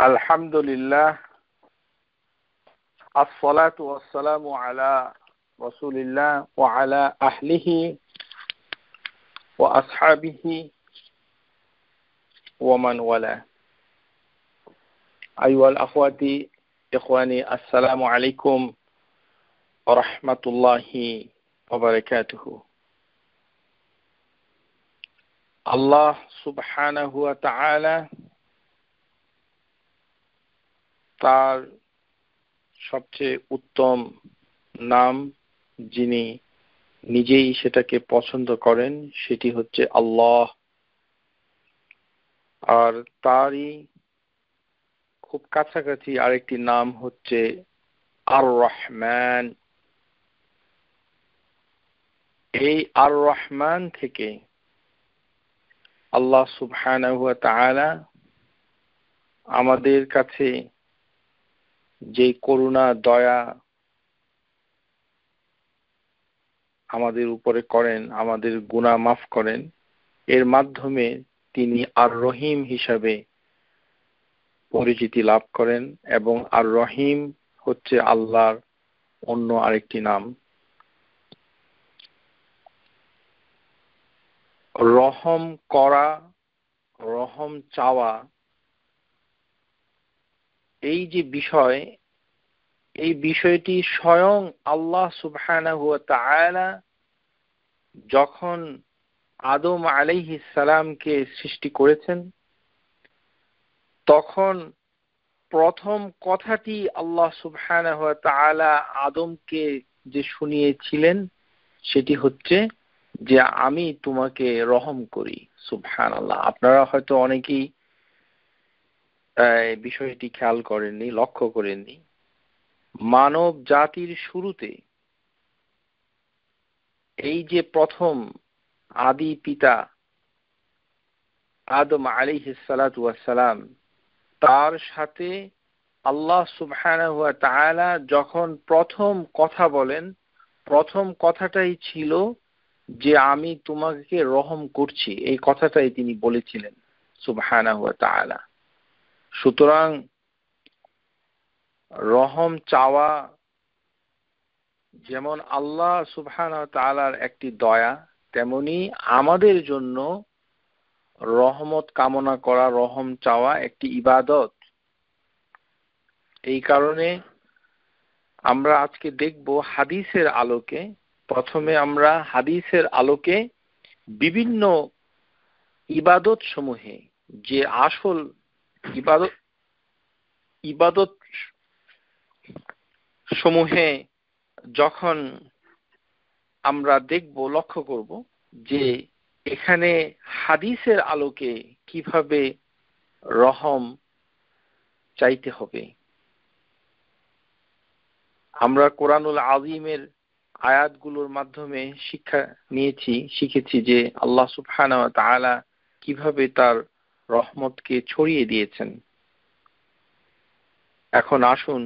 আলহামদুলিল্লাহ, আসসালাতু ওয়াসসালামু আলা রাসূলিল্লাহ ওয়া আলা আহলিহি ওয়া আসহাবিহি ওয়া মান ওয়ালা। আইয়ুহাল আখওয়াতি ইখওয়ানি, আসসালামু আলাইকুম ওয়া রাহমাতুল্লাহি ওয়া বারাকাতুহু। আল্লাহ সুবহানাহু ওয়া তাআলা তার সবচেয়ে উত্তম নাম, যিনি নিজেই সেটাকে পছন্দ করেন, সেটি হচ্ছে আল্লাহ। আর তারই খুব কাছাকাছি আরেকটি নাম হচ্ছে আর রহমান। এই আর রহমান থেকে আল্লাহ সুবহানাহু ওয়া তাআলা আমাদের কাছে যে করুণা দয়া আমাদের উপরে করেন, আমাদের গুনাহ মাফ করেন, এর মাধ্যমে তিনি আর রহিম হিসাবে পরিচিতি লাভ করেন। এবং আর রহিম হচ্ছে আল্লাহর অন্য আরেকটি নাম। রহম করা, রহম চাওয়া, এই যে বিষয়, এই বিষয়টি স্বয়ং আল্লাহ সুবহানাহু ওয়া তাআলা যখন আদম আলাইহিস সালামকে সৃষ্টি করেছেন, তখন প্রথম কথাটি আল্লাহ সুবহানাহু ওয়া তাআলা আদমকে যে শুনিয়েছিলেন, সেটি হচ্ছে যে আমি তোমাকে রহম করি। সুবহানাল্লাহ। আপনারা হয়তো অনেকেই বিষয়টি খেয়াল করেননি, লক্ষ্য করেননি। মানব জাতির শুরুতে এই যে প্রথম আদি পিতা আদম আলাইহিস সালাতু ওয়াস সালাম, তার সাথে আল্লাহ সুবহানাহু ওয়া তাআলা যখন প্রথম কথা বলেন, প্রথম কথাটাই ছিল যে আমি তোমাকে রহম করছি। এই কথাটাই তিনি বলেছিলেন সুবহানাহু ওয়া তাআলা। সুতরাং রহম চাওয়া যেমন আল্লাহ সুবহানাহু ওয়া তাআলার একটি দয়া, তেমনি আমাদের জন্য রহমত কামনা করা, রহম চাওয়া একটি ইবাদত। এই কারণে আমরা আজকে দেখব হাদিসের আলোকে, প্রথমে আমরা হাদিসের আলোকে বিভিন্ন ইবাদত সমূহে, যে আসল ইবাদত সমূহে যখন আমরা দেখব, লক্ষ্য করব যে এখানে হাদিসের আলোকে কিভাবে রহম চাইতে হবে। আমরা কোরআনুল আযীমের আয়াতগুলোর মাধ্যমে শিখেছি যে আল্লাহ সুবহানাহু ওয়া তাআলা কিভাবে তার রহমতকে ছড়িয়ে দিয়েছেন। এখন আসুন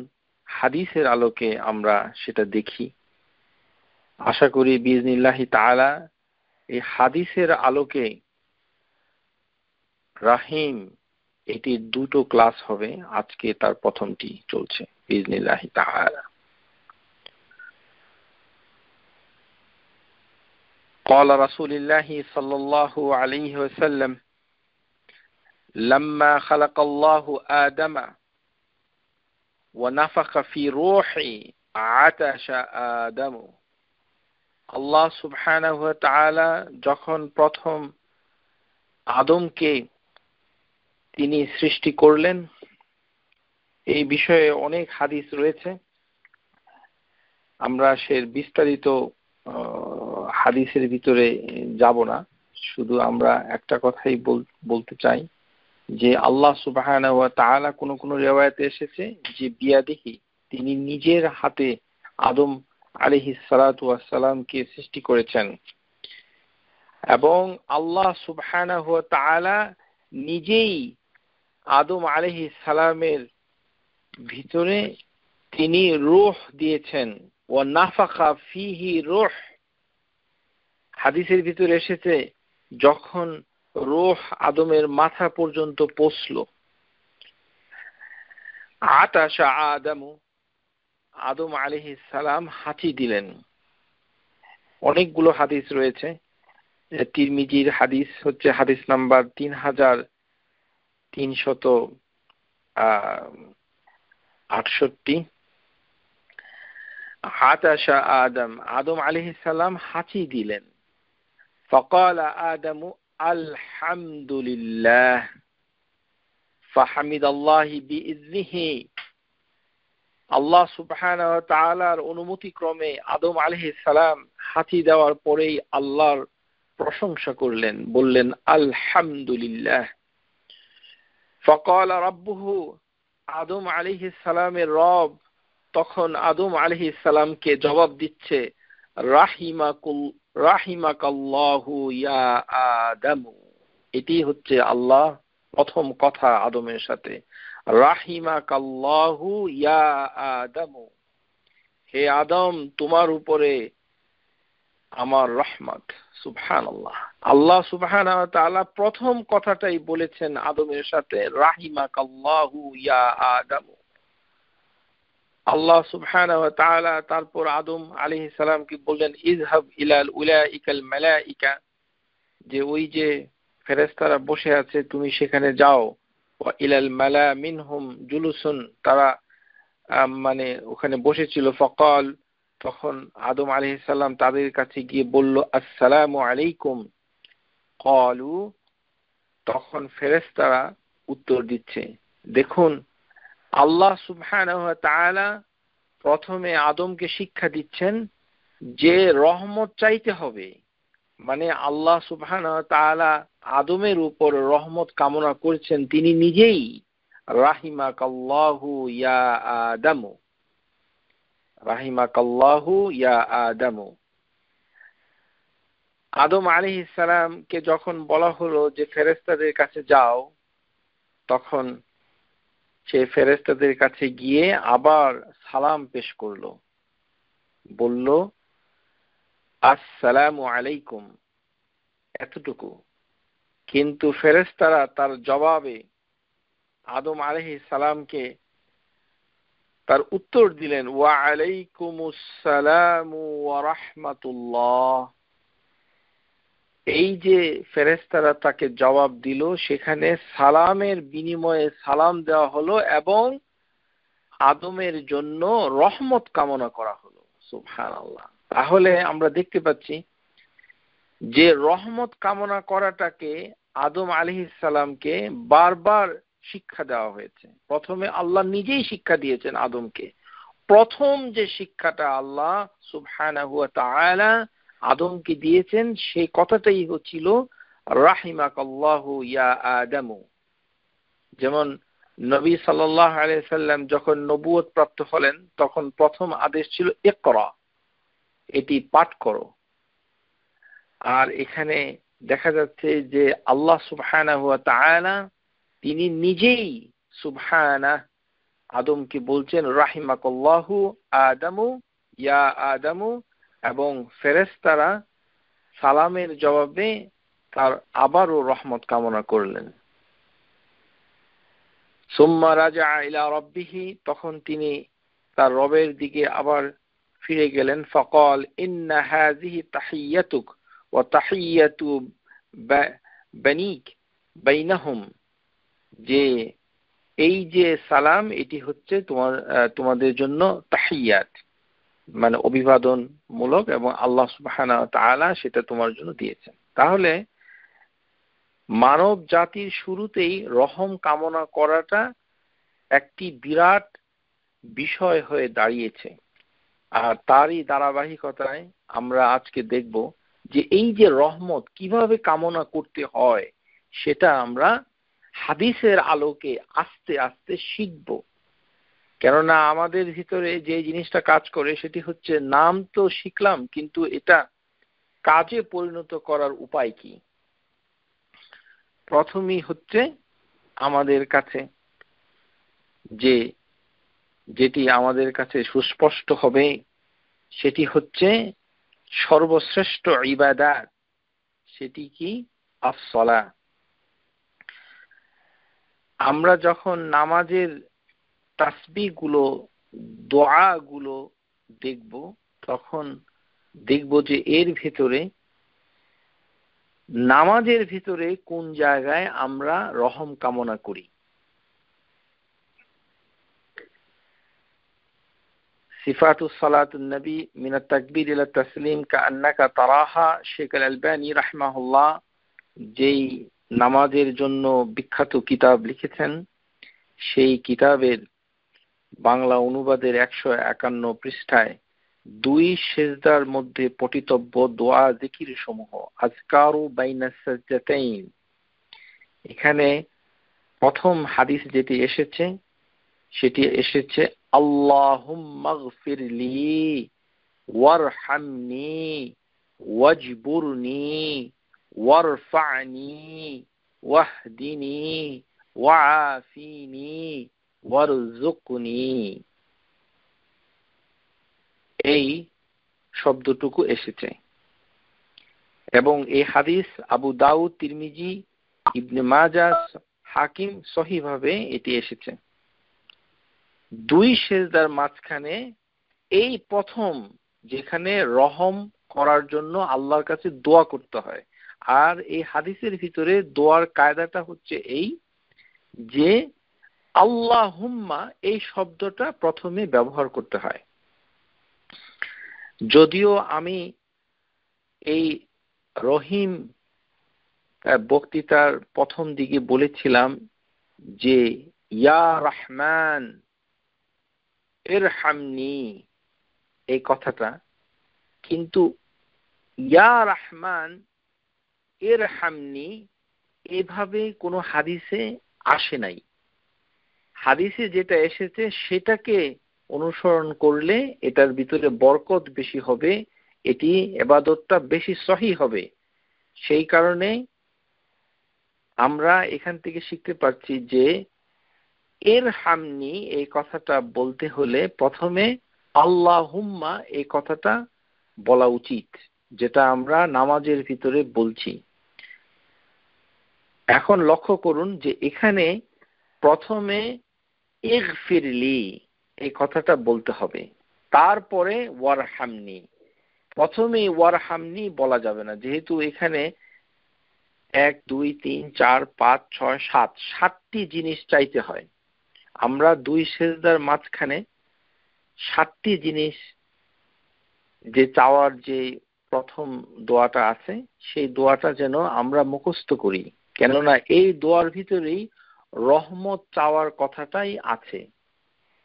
হাদিসের আলোকে আমরা সেটা দেখি। আশা করি বিইজনিল্লাহি তাআলা এই হাদিসের আলোকে রাহিম, এটির দুটো ক্লাস হবে। আজকে তার প্রথমটি চলছে বিইজনিল্লাহি তাআলা। قال رسول الله صلى الله عليه وسلم: لما خلق الله آدم ونفخ في روحي عطش آدم। আল্লাহ সুবহানাহু ওয়া তাআলা যখন প্রথম আদমকে তিনি সৃষ্টি করলেন, এই বিষয়ে অনেক হাদিস রয়েছে। আমরা সে বিস্তারিত হাদিসের ভিতরে যাব না, শুধু আমরা একটা কথাই বলতে চাই যে আল্লাহ সুবহানাহু ওয়া তাআলা কোন কোন রিওয়ায়াতে এসেছে যে বিয়াদিহি, তিনি নিজের হাতে আদম আলাইহিস সালাতু ওয়াস সালামকে সৃষ্টি করেছেন। এবং আল্লাহ সুবহানাহু ওয়া তাআলা নিজেই আদম আলাইহিস সালামের ভিতরে তিনি রূহ দিয়েছেন। ওয়া নাফাখা ফিহি রূহ, হাদিসের ভিতরে এসেছে যখন রূহ আদমের মাথা পর্যন্ত পৌঁছল, আতাশা আদমু, আদম আলাইহিস সালাম হাঁচি দিলেন। অনেকগুলো হাদিস রয়েছে। তিরমিজির হাদিস হচ্ছে হাদিস নাম্বার 3368। আতাশা আদম, আদম আলাইহিস সালাম হাঁচি দিলেন। فقال آدم الحمد لله فحمد الله بإذنه। আল্লাহ সুবহানাহু ওয়া তাআলার অনুমতি ক্রমে আদম আলাইহিস সালাম হাঁচি দেওয়ার পরেই আল্লাহর প্রশংসা করলেন, বললেন আলহামদুলিল্লাহ। فقال ربه, আদম আলাইহিস সালামের রব তখন আদম আলাইহিস সালামকে জবাব দিচ্ছে রাহিমাকাল্লাহু ইয়া আদম। এটি হচ্ছে আল্লাহ প্রথম কথা আদমের সাথে, রাহিমাকাল্লাহু ইয়া আদম, হে আদম তোমার উপরে আমার রহমত। সুবহানাল্লাহ, আল্লাহ সুবহানাহু ওয়া তাআলা প্রথম কথাটাই বলেছেন আদমের সাথে, রাহিমাকাল্লাহু ইয়া আদম। আল্লাহ সুবহানাহু ওয়া তাআলা তারপর আদম আলাইহিস সালামকে বললেন ইযহাব ইলাল উলাইকাল মালাইকা, যে ওই যে ফেরেশতারা বসে আছে তুমি সেখানে যাও। ওয়া ইলাল মালা মিনহুম জুলুসুন, তারা মানে ওখানে বসেছিল। ফকাল, তখন আদম আলাইহিস সালাম তাদের কাছে গিয়ে বলল আসসালামু আলাইকুম। ক্বালু, তখন ফেরেশতারা উত্তর দিচ্ছে। দেখুন, আল্লাহ সুবহানাহু ওয়া তাআলা প্রথমে আদমকে শিক্ষা দিচ্ছেন যে রহমত চাইতে হবে, মানে আল্লাহ সুবহানাহু ওয়া তাআলা আদমের উপর রহমত কামনা করছেন তিনি নিজেই। রাহিমাকাল্লাহু ইয়া আদম, রাহিমাকাল্লাহু ইয়া আদম। আদম আলাইহিস সালামকে যখন বলা হলো যে ফেরেশতাদের কাছে যাও, তখন সে ফেরেশতাদের কাছে গিয়ে আবার সালাম পেশ করলো, বলল আসসালামু আলাইকুম, এতটুকু। কিন্তু ফেরেশতারা তার জবাবে আদম আলাইহিস সালামকে তার উত্তর দিলেন ওয়া আলাইকুমুস সালামু ওয়া রাহমাতুল্লাহ। এই যে ফেরেশতারা তাকে জবাব দিল, সেখানে সালামের বিনিময়ে সালাম দেওয়া হলো এবং আদমের জন্য রহমত কামনা করা হলো। সুবহানাল্লাহ। তাহলে আমরা দেখতে পাচ্ছি যে রহমত কামনা করাটাকে আদম আলাইহিস সালামকে বারবার শিক্ষা দেওয়া হয়েছে। প্রথমে আল্লাহ নিজেই শিক্ষা দিয়েছেন আদমকে। প্রথম যে শিক্ষাটা আল্লাহ সুবহানাহু ওয়া তাআলা আদমকে দিয়েছেন সেই কথাটাই হচ্ছিল রাহিমাকাল্লাহু ইয়া আদম। যেমন নবী সাল্লাল্লাহু আলাইহি সাল্লাম যখন নবুয়ত প্রাপ্ত হলেন তখন প্রথম আদেশ ছিল ইকরা, এটি পাঠ করো। আর এখানে দেখা যাচ্ছে যে আল্লাহ সুবহানাহু ওয়া তাআলা তিনি নিজেই সুবহানাহ আদমকে বলছেন রাহিমাকাল্লাহু আদামু ইয়া আদামু, এবং ফেরেশতারা সালামের জবাবে তার আবারও রহমত কামনা করলেন। সুম্মা রাজা ইলা রাব্বিহি, তখন তিনি তার রবের দিকে আবার ফিরে গেলেন। ফাকাল ইন্না হাযিহি তাহিয়াতুক ওয়া তাহিয়াতু বানিক বাইনাহুম, যে এই যে সালাম এটি হচ্ছে তোমাদের জন্য তাহিয়াত, মানে অভিবাদন মূলক, এবং আল্লাহ সুবহানাহু ওয়া তাআলা সেটা তোমার জন্য দিয়েছেন। তাহলে মানব জাতির শুরুতেই রহম কামনা করাটা একটি বিরাট বিষয় হয়ে দাঁড়িয়েছে। আর তারই ধারাবাহিকতায় আমরা আজকে দেখব যে এই যে রহমত কিভাবে কামনা করতে হয় সেটা আমরা হাদিসের আলোকে আস্তে আস্তে শিখব। কেননা আমাদের ভিতরে যে জিনিসটা কাজ করে সেটি হচ্ছে নাম তো শিখলাম, কিন্তু এটা কাজে পরিণত করার উপায় কি? প্রথমেই হচ্ছে আমাদের কাছে যেটি আমাদের কাছে সুস্পষ্ট হবে সেটি হচ্ছে সর্বশ্রেষ্ঠ ইবাদত, সেটি কি? as-সালাহ। আমরা যখন নামাজের তাসবিহগুলো, দোয়াগুলো দেখব, তখন দেখব যে এর ভিতরে, নামাজের ভিতরে কোন জায়গায় আমরা রহম কামনা করি। সিফাতুস সালাতুন নবী মিনাত তাকবীর ইলা তাসলিম কাআন্নাকা তারাহা, শেখ আল আলবানী রাহিমাহুল্লাহ যেই নামাজের জন্য বিখ্যাত কিতাব লিখেছেন, সেই কিতাবের বাংলা অনুবাদের 151 পৃষ্ঠায় 2 সেজদার মধ্যে পঠিতব্য দোয়া জিকির সমূহ, আজকারু বাইনাস সাজদাতাইন, এখানে প্রথম হাদিস যেটি এসেছে সেটি এসেছে আল্লাহুম্মা গফিরলি ওয়ারহামনি ওয়াজবুরনি ওয়ারফা'নি ওয়াহদিনি ওয়াআফিনি ওয়ারযুকনি, এই শব্দটুকু এসেছে। এবং এই হাদিস আবু দাউদ, তিরমিজি, ইবনে মাজাহ, হাকিম সহিহভাবে এটি এসেছে। 2 সেজদার মাঝখানে এই প্রথম যেখানে রহম করার জন্য আল্লাহর কাছে দোয়া করতে হয়। আর এই হাদিসের ভিতরে দোয়ার কায়দাটা হচ্ছে এই যে আল্লাহুম্মা এই শব্দটা প্রথমে ব্যবহার করতে হয়। যদিও আমি এই রহিম বক্তৃতার প্রথম দিকে বলেছিলাম যে ইয়া রহমান ইরহামনি এই কথাটা, কিন্তু ইয়া রহমান ইরহামনি এভাবে কোনো হাদিসে আসে নাই। হাদিসে যেটা এসেছে সেটাকে অনুসরণ করলে এটার ভিতরে বরকত বেশি হবে, এটি ইবাদতটা বেশি সহিহ হবে। সেই কারণে আমরা এখান থেকে শিখতে পারছি যে ইরহামনি এই কথাটা বলতে হলে প্রথমে আল্লাহুম্মা এই কথাটা বলা উচিত, যেটা আমরা নামাজের ভিতরে বলছি। এখন লক্ষ্য করুন যে এখানে প্রথমে ইগফিরলি এই কথাটা বলতে হবে, তারপরে ওয়ারহামনি। প্রথমে ওয়ারহামনি বলা যাবে না, যেহেতু এখানে 1 2 3 4 5 6 7 7টি জিনিস চাইতে হয়। আমরা 2 সেজদার মাঝখানে 7টি জিনিস যে চাওয়ার যে প্রথম দোয়াটা আছে, সেই দোয়াটা যেন আমরা মুখস্থ করি, কেননা এই দোয়ার ভিতরেই রহমত চাওয়ার কথাটাই আছে।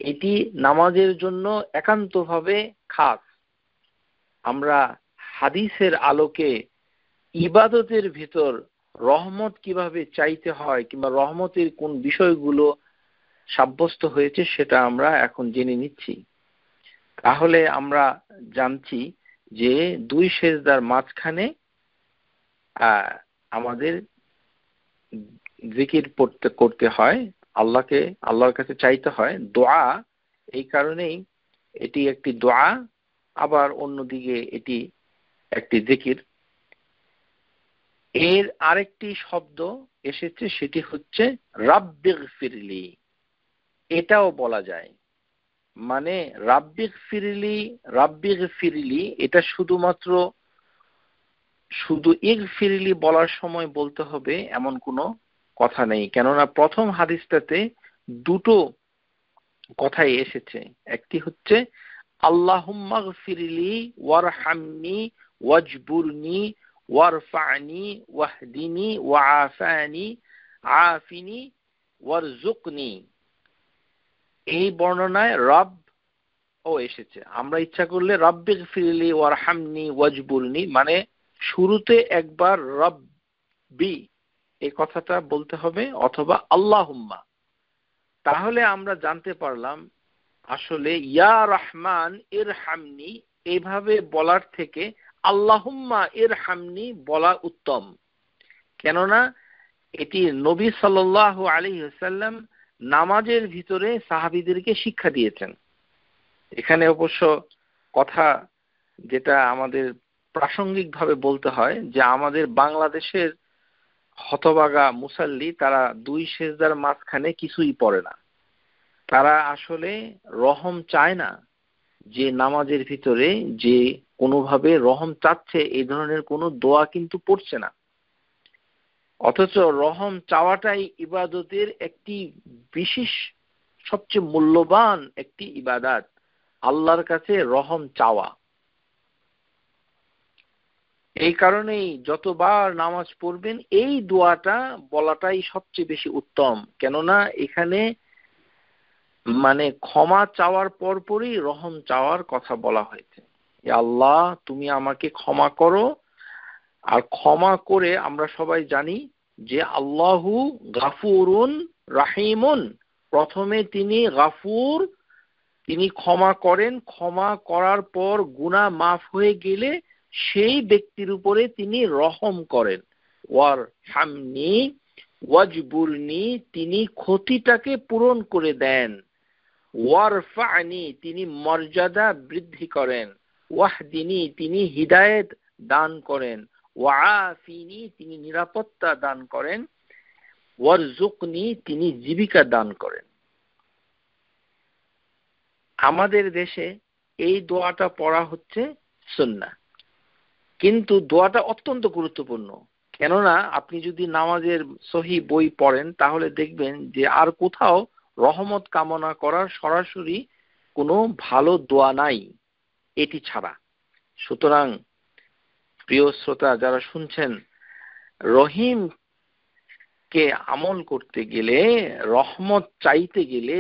এটি নামাজের জন্য একান্তভাবে খাস। আমরা হাদিসের আলোকে ইবাদতের ভিতর রহমত কিভাবে চাইতে হয় কিংবা রহমতের কোন বিষয়গুলো সাব্যস্ত হয়েছে সেটা আমরা এখন জেনে নিচ্ছি। তাহলে আমরা জানছি যে 2 সেজদার মাঝখানে আমাদের জিকির করতে হয়, আল্লাহর কাছে চাইতে হয় দোয়া। এই কারণেই এটি একটি দোয়া, আবার অন্যদিকে এটি একটি জিকির। এর আরেকটি শব্দ এসেছে, সেটি হচ্ছে রাব্বিগফিরলি, এটাও বলা যায়। মানে রাব্বিগফিরলি এটা শুধুমাত্র শুধু ইগফিরলি বলার সময় বলতে হবে এমন কোনো কথা নেই, কেননা প্রথম হাদিসটাতে দুটো কথাই এসেছে। একটি হচ্ছে আল্লাহুম্মা গফিরলি ওয়ারহামনি ওয়াজবুরনি ওয়ারফা'নি ওয়াহদিনি ওয়াআফানি আফিনি ওয়ারযুকনি, এই বর্ণনায় রব ও এসেছে। আমরা ইচ্ছা করলে রাব্বিগফিরলি ওয়ারহামনি ওয়াজবুরনি মানে শুরুতে একবার রব্বি এই কথাটা বলতে হবে, অথবা আল্লাহুম্মা। তাহলে আমরা জানতে পারলাম আসলে ইয়া রহমান ইরহামনি এইভাবে বলার থেকে আল্লাহুম্মা ইরহামনি বলা উত্তম, কেননা এটি নবী সাল্লাল্লাহু আলাইহি ওয়াসাল্লাম নামাজের ভিতরে সাহাবীদেরকে শিক্ষা দিয়েছেন। এখানে অবশ্য কথা যেটা আমাদের প্রাসঙ্গিকভাবে বলতে হয় যে আমাদের বাংলাদেশের হতভাগা মুসাল্লি তারা 2 সেজদার মাঝখানে কিছুই পড়ে না। তারা আসলে রহম চায় না, যে নামাজের ভিতরে যে কোনোভাবে রহম চাচ্ছে এই ধরনের কোনো দোয়া কিন্তু পড়ছে না। অথচ রহম চাওয়াটাই ইবাদতের একটি বিশেষ, সবচেয়ে মূল্যবান একটি ইবাদত, আল্লাহর কাছে রহম চাওয়া। এই কারণেই যতবার নামাজ পড়বেন এই দোয়াটা বলাটাই সবচেয়ে বেশি উত্তম। কেননা এখানে মানে ক্ষমা চাওয়ার পরপরই রহম চাওয়ার কথা বলা হয়েছে। আল্লাহ তুমি আমাকে ক্ষমা করো। আর ক্ষমা করে আমরা সবাই জানি যে আল্লাহু গাফুরুন রাহিমুন, প্রথমে তিনি গাফুর, তিনি ক্ষমা করেন, ক্ষমা করার পর গুনাহ মাফ হয়ে গেলে সেই ব্যক্তির উপরে তিনি রহম করেন। ওয়ার হামনি ওয়াজবুরনি, তিনি ক্ষতিটাকে পূরণ করে দেন। ওয়ারফানি, তিনি মর্যাদা বৃদ্ধি করেন। ওয়াহদিনি, তিনি হিদায়েত দান করেন। ওয়াআফিনি, তিনি নিরাপত্তা দান করেন। ওয়ারজুকনি, তিনি জীবিকা দান করেন। আমাদের দেশে এই দোয়াটা পড়া হচ্ছে সুন্নাহ, কিন্তু দোয়াটা অত্যন্ত গুরুত্বপূর্ণ। কেননা আপনি যদি নামাজের সহি বই পড়েন তাহলে দেখবেন যে আর কোথাও রহমত কামনা করার সরাসরি কোনো ভালো দোয়া নাই এটি ছাড়া। সুতরাং প্রিয় শ্রোতা যারা শুনছেন, রহিম কে আমল করতে গেলে, রহমত চাইতে গেলে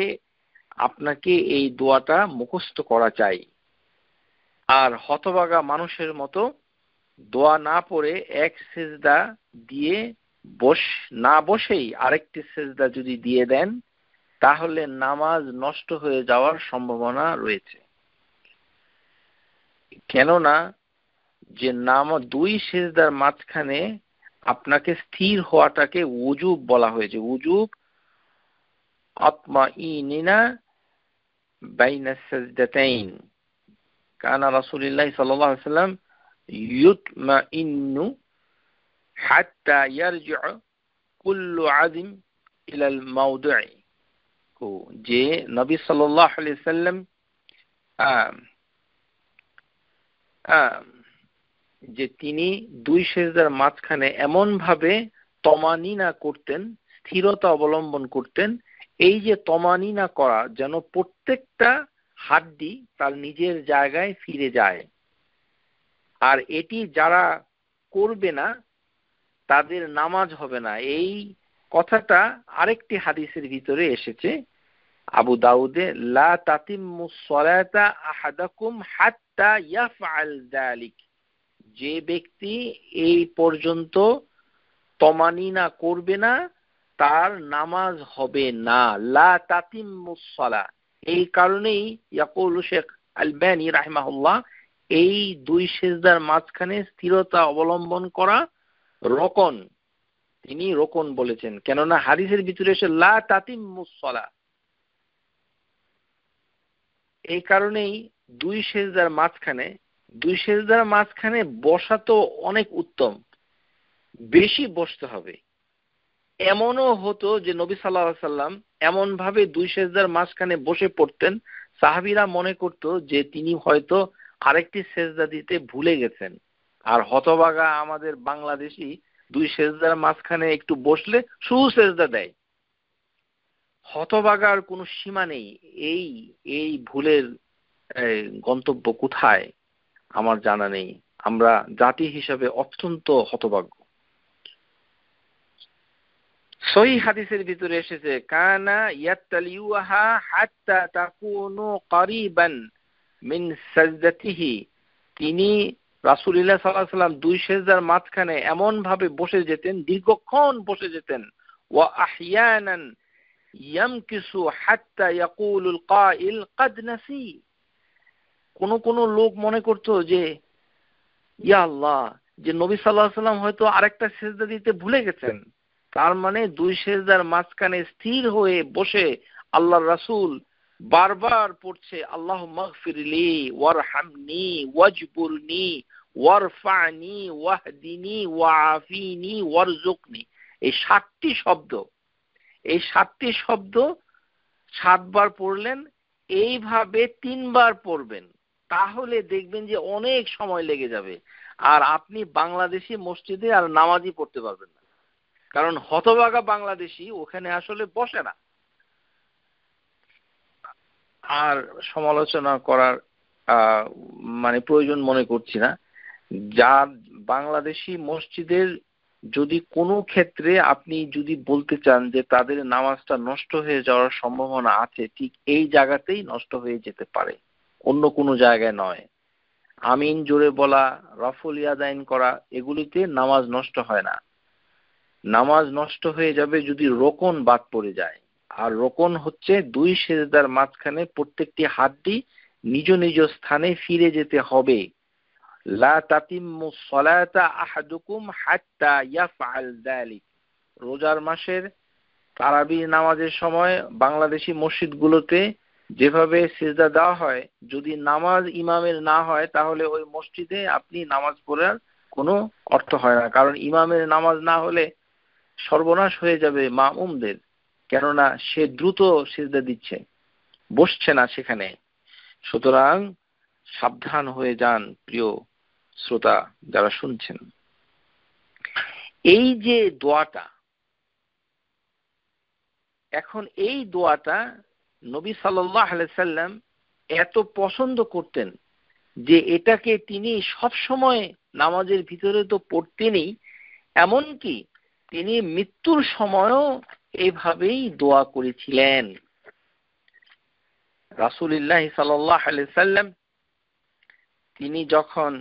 আপনাকে এই দোয়াটা মুখস্থ করা চাই। আর হতভাগা মানুষের মতো দোয়া না পড়ে এক সেজদা দিয়ে না বসেই আরেকটি সেজদা যদি দিয়ে দেন তাহলে নামাজ নষ্ট হয়ে যাওয়ার সম্ভাবনা রয়েছে। কেননা যে দুই সেজদার মাঝখানে আপনাকে স্থির হওয়াটাকে উজুব বলা হয়েছে। উজুব আতমাইনিনা বাইনা সাজদাতাইন, কানা রাসূলুল্লাহ সাল্লাল্লাহু আলাইহি ওয়াসাল্লাম ইউতমাইন্নু হাত্তা ইয়ারজি'u কুল্লু আযম ইলাল মাওদি'i, যে নবী সাল্লাল্লাহু আলাইহি ওয়াসাল্লাম যে তিনি দুই সেজদার মাঝখানে এমন ভাবে তমানিনা করতেন, স্থিরতা অবলম্বন করতেন। এই যে তমানিনা করা, যেন প্রত্যেকটা হাড্ডি তার নিজের জায়গায় ফিরে যায়। আর এটি যারা করবে না তাদের নামাজ হবে না। এই কথাটা আরেকটি হাদিসের ভিতরে এসেছে আবু দাউদে, লা তাতিম্মুস সালাতা আহাদাকুম হাত্তা ইয়াফআল যালিক, যে ব্যক্তি এই পর্যন্ত তমানিনা করবে না তার নামাজ হবে না। লা তাতিম্মুস সালাহ, এই কারণেই ইয়াকুলু শেখ আলবানী রাহিমাহুল্লাহ এই দুই সিজদার মাঝখানে স্থিরতা অবলম্বন করা রকন, তিনি রকন বলেছেন। কেননা হাদিসের ভিতরে এসে লা তাতিম্মুস সালাহ, এই কারণেই দুই সেজদার মাঝখানে বসা তো অনেক উত্তম, বেশি বসতে হবে। এমনও হতো যে নবী সাল্লাল্লাহু আলাইহি ওয়াসাল্লাম এমন ভাবে দুই সেজদার মাঝখানে বসে পড়তেন, সাহাবীরা মনে করত যে তিনি হয়তো আরেকটি সেজদা দিতে ভুলে গেছেন। আর হতভাগা আমাদের বাংলাদেশি দুই সেজদার মাঝখানে একটু বসলে শুধু সেজদা দেয়। হতভাগার কোনো সীমা নেই। এই ভুলের গন্তব্য কোথায় আমার জানা নেই। আমরা জাতি হিসাবে অত্যন্ত হতভাগ্য। সহিহ হাদিসের ভিতরে এসেছে কানা ইয়াত্তালিউহা হাত্তা তাকুনু কারিবান মিন সাজদাতিহি, তিনি রাসূলুল্লাহ সাল্লাল্লাহু আলাইহি ওয়াসাল্লাম দুই সেজদার মাঝখানে এমন ভাবে বসে যেতেন, দীর্ঘক্ষণ বসে যেতেন। ওয়া আহইয়ানান ইয়ামকিসু হাত্তা ইয়াকুলুল কাইল ক্বাদ নাসি, কোন লোক মনে করতো যে ইয়া আল্লাহ, যে নবী সাল্লাল্লাহু আলাইহি ওয়াসাল্লাম হয়তো আরেকটা সিজদা দিতে ভুলে গেছেন। তার মানে দুই সিজদার মাঝখানে স্থির হয়ে বসে আল্লাহর রাসূল বারবার পড়ছে আল্লাহুম্মা গফিরলি ওয়ারহামনি ওয়াজবুরনি ওয়ারফানি ওয়াহদিনি ওয়াআফিনি ওয়ারজুকনি। এই সাতটি শব্দ 7 বার পড়লেন, এইভাবে 3 বার পড়বেন, তাহলে দেখবেন যে অনেক সময় লেগে যাবে, আর আপনি বাংলাদেশি মসজিদে আর নামাজই পড়তে পারবেন না। কারণ হতভাগা বাংলাদেশি ওখানে আসলে বসে না। আর সমালোচনা করার মানে প্রয়োজন মনে করছি না। যার বাংলাদেশি মসজিদের যদি কোনো ক্ষেত্রে আপনি যদি বলতে চান যে তাদের নামাজটা নষ্ট হয়ে যাওয়ার সম্ভাবনা আছে, ঠিক এই জায়গাতেই নষ্ট হয়ে যেতে পারে, অন্য কোনো জায়গায় নয়। আমিন জোরে বলা, রফল ইয়াদাইন করা, এগুলিতে নামাজ নষ্ট হয় না। নামাজ নষ্ট হয়ে যাবে যদি রোকন বাদ পড়ে যায়। আর রোকন হচ্ছে 2 সেজদার মাঝখানে প্রত্যেকটি হাড্ডি নিজ নিজ স্থানে ফিরে যেতে হবে। লা তাতিম্মু সলাতা আহাদুকুম হাত্তা ইয়াফআল যালিক। রোজার মাসের তারাবির নামাজের সময় বাংলাদেশি মসজিদগুলোতে যেভাবে সিজদা দেওয়া হয়, যদি নামাজ ইমামের না হয় তাহলে ওই মসজিদে আপনি নামাজ পড়ার কোনো অর্থ হয় না। কারণ ইমামের নামাজ না হলে সর্বনাশ হয়ে যাবে মামুমদের, কেননা সে দ্রুত সিজদা দিচ্ছে, বসছে না সেখানে। সুতরাং সাবধান হয়ে যান প্রিয় শ্রোতা যারা শুনছেন। এই যে দোয়াটা, এখন এই দোয়াটা নবী সাল্লাল্লাহু আলাইহি সাল্লাম এত পছন্দ করতেন যে এটাকে তিনি সব সময় নামাজের ভিতরে তো পড়তেনই, এমনকি তিনি মৃত্যুর সময়ও এইভাবেই দোয়া করেছিলেন। রাসূলুল্লাহ সাল্লাল্লাহু আলাইহি সাল্লাম তিনি যখন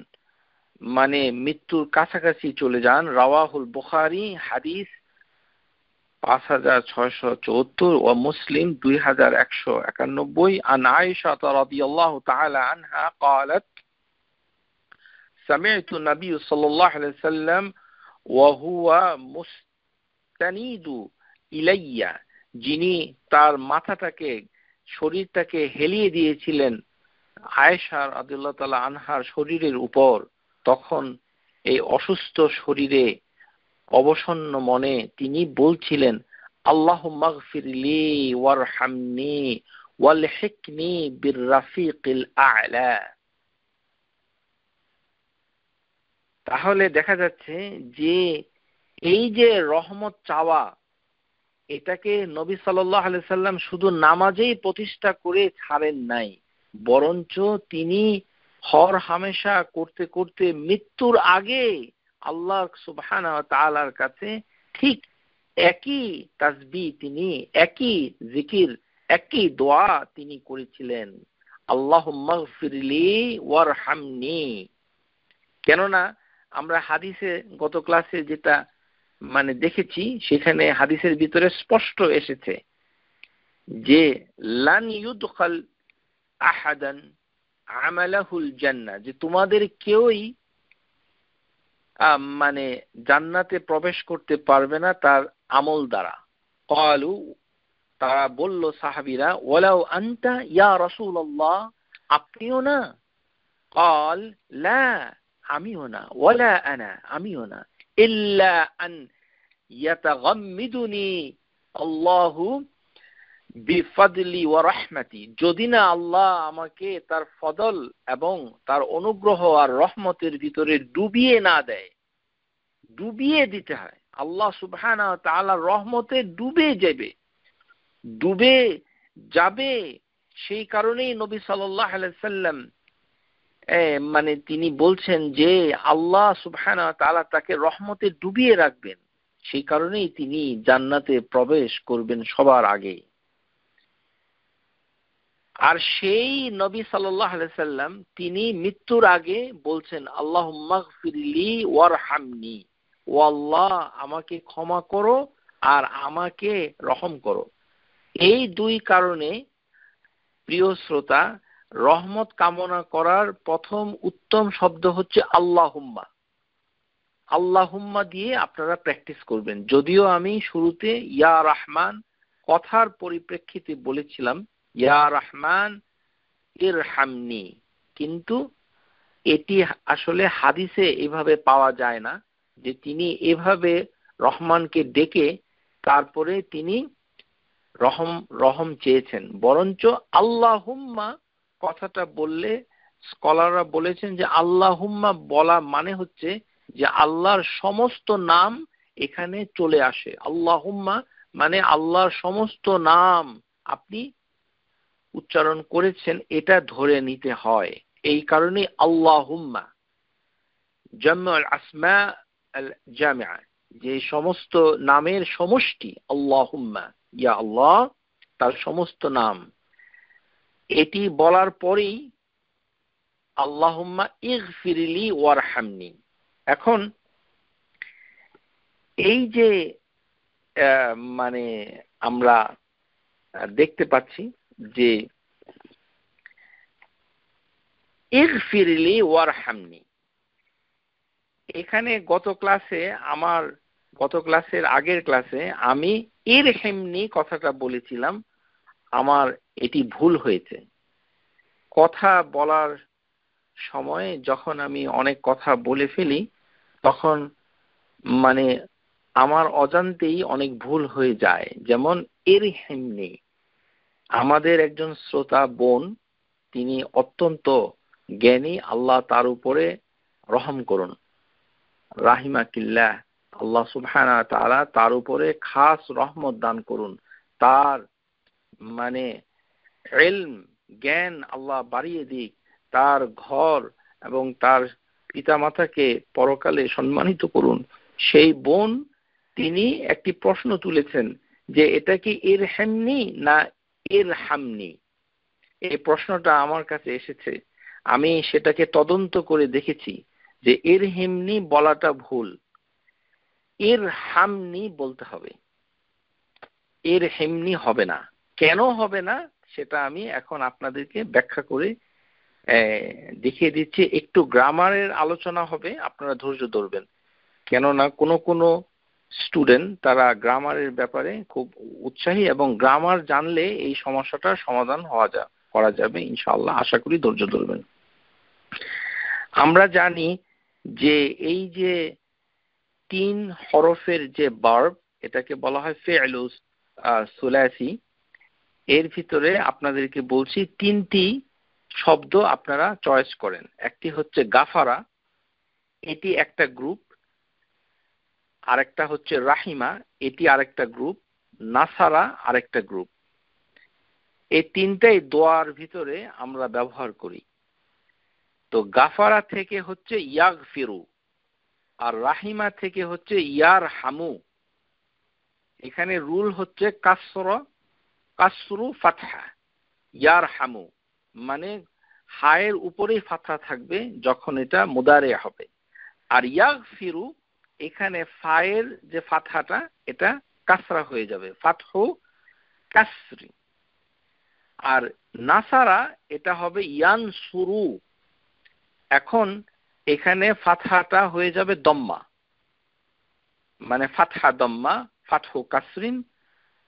মানে মৃত্যুর কাছাকাছি চলে যান, রাওয়াহুল বুখারী হাদিস 5674 ও মুসলিম 2191 عن عائشة رضي الله تعالى عنها قالت سمعت النبي صلى الله عليه وسلم وهو مستند إلي, যিনি তার মাথাটাকে শরীরটাকে হেলিয়ে দিয়েছিলেন আয়েশা রাদিয়াল্লাহু তাআলা আনহার শরীরের উপর, তখন এই অসুস্থ শরীরে অবসন্ন মনে তিনি বলছিলেন, আল্লাহুম্মা গফিরলি ওয়ারহামনি ওয়ালহিকনি বিররাফিকিল আ'লা। তাহলে দেখা যাচ্ছে যে এই যে রহমত চাওয়া, এটাকে নবী সাল্লাল্লাহু আলাইহি সাল্লাম শুধু নামাজেই প্রতিষ্ঠা করে ছাড়েন নাই, বরঞ্চ তিনি হর হামেশা করতে করতে মৃত্যুর আগে আল্লাহ সুবহানাহু ওয়া তাআলার কাছে ঠিক একই তাসবিহ, তিনি একই জিকির, একই দোয়া তিনি করেছিলেন, আল্লাহুম্মা গফিরলি ওয়ারহামনি। কেননা আমরা হাদিসে গত ক্লাসে যেটা মানে দেখেছি, সেখানে হাদিসের ভিতরে স্পষ্ট এসেছে যে লান ইউদখাল আহাদান আমালাহুল জান্নাহ, যে তোমাদের কেউই মানে জান্নাতে প্রবেশ করতে পারবে না তার আমল দ্বারা। ক্বালু, তারা বলল সাহাবীরা, ওয়ালাউ আনতা ইয়া রাসূলুল্লাহ, আপনিও না? ক্বাল লা, আমিও না, ওয়ালা আনা, আমিও না, ইল্লা আন ইয়াতাগাম্মিদুনি আল্লাহু বিফাদলি ওয়া রাহমাতি, যদি না আল্লাহ আমাকে তার ফদল এবং তার অনুগ্রহ আর রহমতের ভিতরে ডুবিয়ে না দেয়। ডুবিয়ে দিতে হয়, আল্লাহ সুবহানাহু ওয়া তাআলার রহমতে ডুবে যাবে। সেই কারণেই নবী সাল্লাল্লাহু আলাইহি সাল্লাম মানে তিনি বলছেন যে আল্লাহ সুবহানাহু ওয়া তাআলা তাকে রহমতে ডুবিয়ে রাখবেন, সেই কারণেই তিনি জান্নাতে প্রবেশ করবেন সবার আগে। আর সেই নবী সাল্লাল্লাহু আলাইহি সাল্লাম তিনি মৃত্যুর আগে বলছেন, আল্লাহুম্মা গফিরলি ওয়ারহামনি, ও আল্লাহ আমাকে ক্ষমা করো আর আমাকে রহম করো। এই দুই কারণে প্রিয় শ্রোতা, রহমত কামনা করার প্রথম উত্তম শব্দ হচ্ছে আল্লাহুম্মা। আল্লাহুম্মা দিয়ে আপনারা প্র্যাকটিস করবেন। যদিও আমি শুরুতে ইয়া রহমান কথার পরিপ্রেক্ষিতে বলেছিলাম ইয়া রহমান ইরহামনি, কিন্তু এটি আসলে হাদিসে এভাবে পাওয়া যায় না যে তিনি এভাবে রহমানকে ডেকে তারপরে তিনি রহম রহম চেয়েছেন, বরঞ্চ আল্লাহুম্মা কথাটা বললে স্কলাররা বলেছেন যে আল্লাহুম্মা বলা মানে হচ্ছে যে আল্লাহর সমস্ত নাম এখানে চলে আসে। আল্লাহুম্মা মানে আল্লাহর সমস্ত নাম আপনি উচ্চারণ করেছেন এটা ধরে নিতে হয়। এই কারণে আল্লাহুম্মা জামউল আসমা আল জামিআ, যে সমস্ত নামের সমষ্টি আল্লাহুম্মা, ইয়া আল্লাহ তার সমস্ত নাম, এটি বলার পরেই আল্লাহুম্মা ইগফিরলি ওয়ারহামনি। এখন এই যে মানে আমরা দেখতে পাচ্ছি যে ইগফিরলি ওয়ারহামনি, এখানে গত ক্লাসের আগের ক্লাসে আমি ইরহিমনি কথাটা বলেছিলাম, আমার এটি ভুল হয়েছে। কথা বলার সময় যখন আমি অনেক কথা বলে ফেলি তখন মানে আমার অজান্তেই অনেক ভুল হয়ে যায়। যেমন ইরহিমনি, আমাদের একজন শ্রোতা বোন, তিনি অত্যন্ত জ্ঞানী, আল্লাহ তার উপরে রহম করুন, রাহিমাকিল্লাহ, আল্লাহ সুবহানাহু ওয়া তাআলা তার উপরে খাস রহমত দান করুন, তার মানে ইলম জ্ঞান আল্লাহ বাড়িয়ে দিক, তার ঘর এবং তার পিতামাতাকে পরকালে সম্মানিত করুন। সেই বোন তিনি একটি প্রশ্ন তুলেছেন যে এটা কি ইরহামনি না ইরহামনি। এই প্রশ্নটা আমার কাছে এসেছে, আমি সেটাকে তদন্ত করে দেখেছি যে ইরহিমনি বলাটা ভুল, ইরহামনি বলতে হবে, ইরহিমনি হবে না। কেন হবে না সেটা আমি এখন আপনাদেরকে ব্যাখ্যা করে দেখিয়ে দিচ্ছি। একটু গ্রামারের আলোচনা হবে, আপনারা ধৈর্য ধরবেন, কেননা কোনো স্টুডেন্ট তারা গ্রামারের ব্যাপারে খুব উৎসাহী এবং গ্রামার জানলে এই সমস্যাটার সমাধান করা যাবে ইনশাআল্লাহ। আশা করি ধৈর্য ধরবেন। আমরা জানি যে এই যে 3 হরফের যে ভার্ব, এটাকে বলা হয় ফি'লু সুলাসি। এর ভিতরে আপনাদেরকে বলছি 3টি শব্দ আপনারা চয়েস করেন। একটি হচ্ছে গাফারা, এটি একটা গ্রুপ, আরেকটা হচ্ছে রাহিমা, এটি আরেকটা গ্রুপ, নাসারা আরেকটা গ্রুপ। এই তিনটাই দোয়ার ভিতরে আমরা ব্যবহার করি। তো গাফারা থেকে হচ্ছে ইয়াগফিরু, আর রাহিমা থেকে হচ্ছে ইয়ারহামু। এখানে রুল হচ্ছে কাসরু ফাতহা, ইয়ারহামু মানে হায়ের উপরেই ফাতহা থাকবে যখন এটা মুদারে হবে। আর ইয়াগফিরু এখানে ফায়ের যে ফাতহাটা এটা কাসরা হয়ে যাবে, ফাতহু কাসরি। আর নাসারা এটা হবে ইয়ানসুরু, এখন এখানে ফাতহাটা হয়ে যাবে দম্মা, মানে ফাতহা দম্মা, ফাতহু কাসরিন,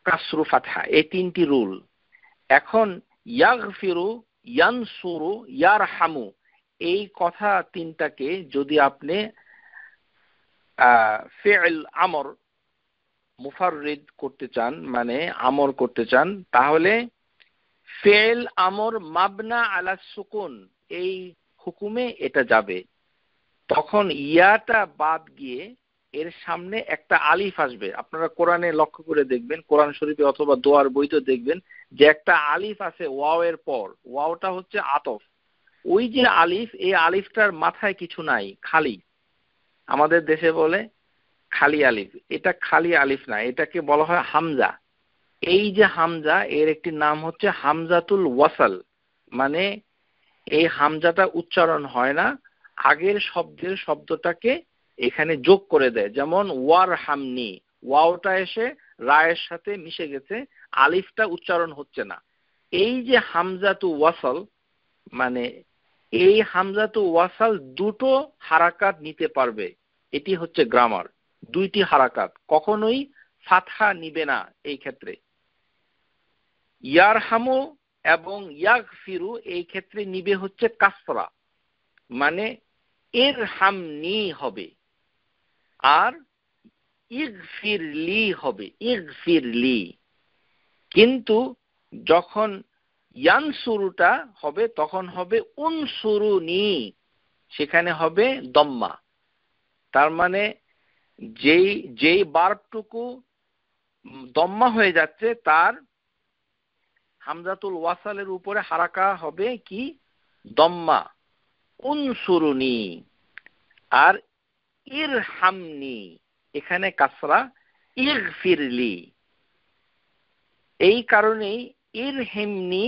কাসরু ফাতহা, এই 3টি রুল। এখন ইয়াগফিরু, ইয়ানসুরু, ইয়ারহামু, এই কথা 3টাকে যদি আপনি ফি'ল আমর মুফাররিদ করতে চান, মানে আমর করতে চান, তাহলে ফি'ল আমর মাবনা আলা সুকুন এই হুকুমে এটা যাবে। তখন ইয়াটা বাদ গিয়ে এর সামনে একটা আলিফ আসবে। আপনারা কোরআনে লক্ষ্য করে দেখবেন, কোরআন শরীফে অথবা দোয়ার বইতে দেখবেন যে একটা আলিফ আছে ওয়াও এর পর, ওয়াওটা হচ্ছে আতফ। ওই যে আলিফ, এই আলিফটার মাথায় কিছু নাই, খালি। আমাদের দেশে বলে খালি আলিফ, এটা খালি আলিফ না, এটাকে বলা হয় হামজা। এই যে হামজা, এর একটি নাম হচ্ছে হামজাতুল ওয়াসাল, মানে এই হামজাটা উচ্চারণ হয় না, আগের শব্দটাকে এখানে যোগ করে দেয়। যেমন ওয়ার হামনি, ওয়াওটা এসে রায়ের সাথে মিশে গেছে, আলিফটা উচ্চারণ হচ্ছে না। এই যে হামজাতু ওয়াসাল, মানে এই হামজাতু ওয়াসাল দুটো হারাকাত নিতে পারবে, এটি হচ্ছে গ্রামার। 2টি হারাকাত, কখনোই ফাতহা নিবে না। এই ক্ষেত্রে ইয়ারহামু এবং ইয়াগফিরু এই ক্ষেত্রে নিবে হচ্ছে কাসরা, মানে ইরহামনি হবে, আর ইগফিরলি হবে, ইগফিরলি। কিন্তু যখন ইয়ানসুরুটা হবে তখন হবে উনসুরুনি, সেখানে হবে দম্মা। তার মানে যেই বার্বটুকু দম্মা হয়ে যাচ্ছে তার হামজাতুল ওয়াসালের উপরে হারাকা হবে কি? দম্মা, উনসুরুনি। আর ইরহামনি, এখানে কাসরা, ইগফিরলি। এই কারণেই ইরহিমনি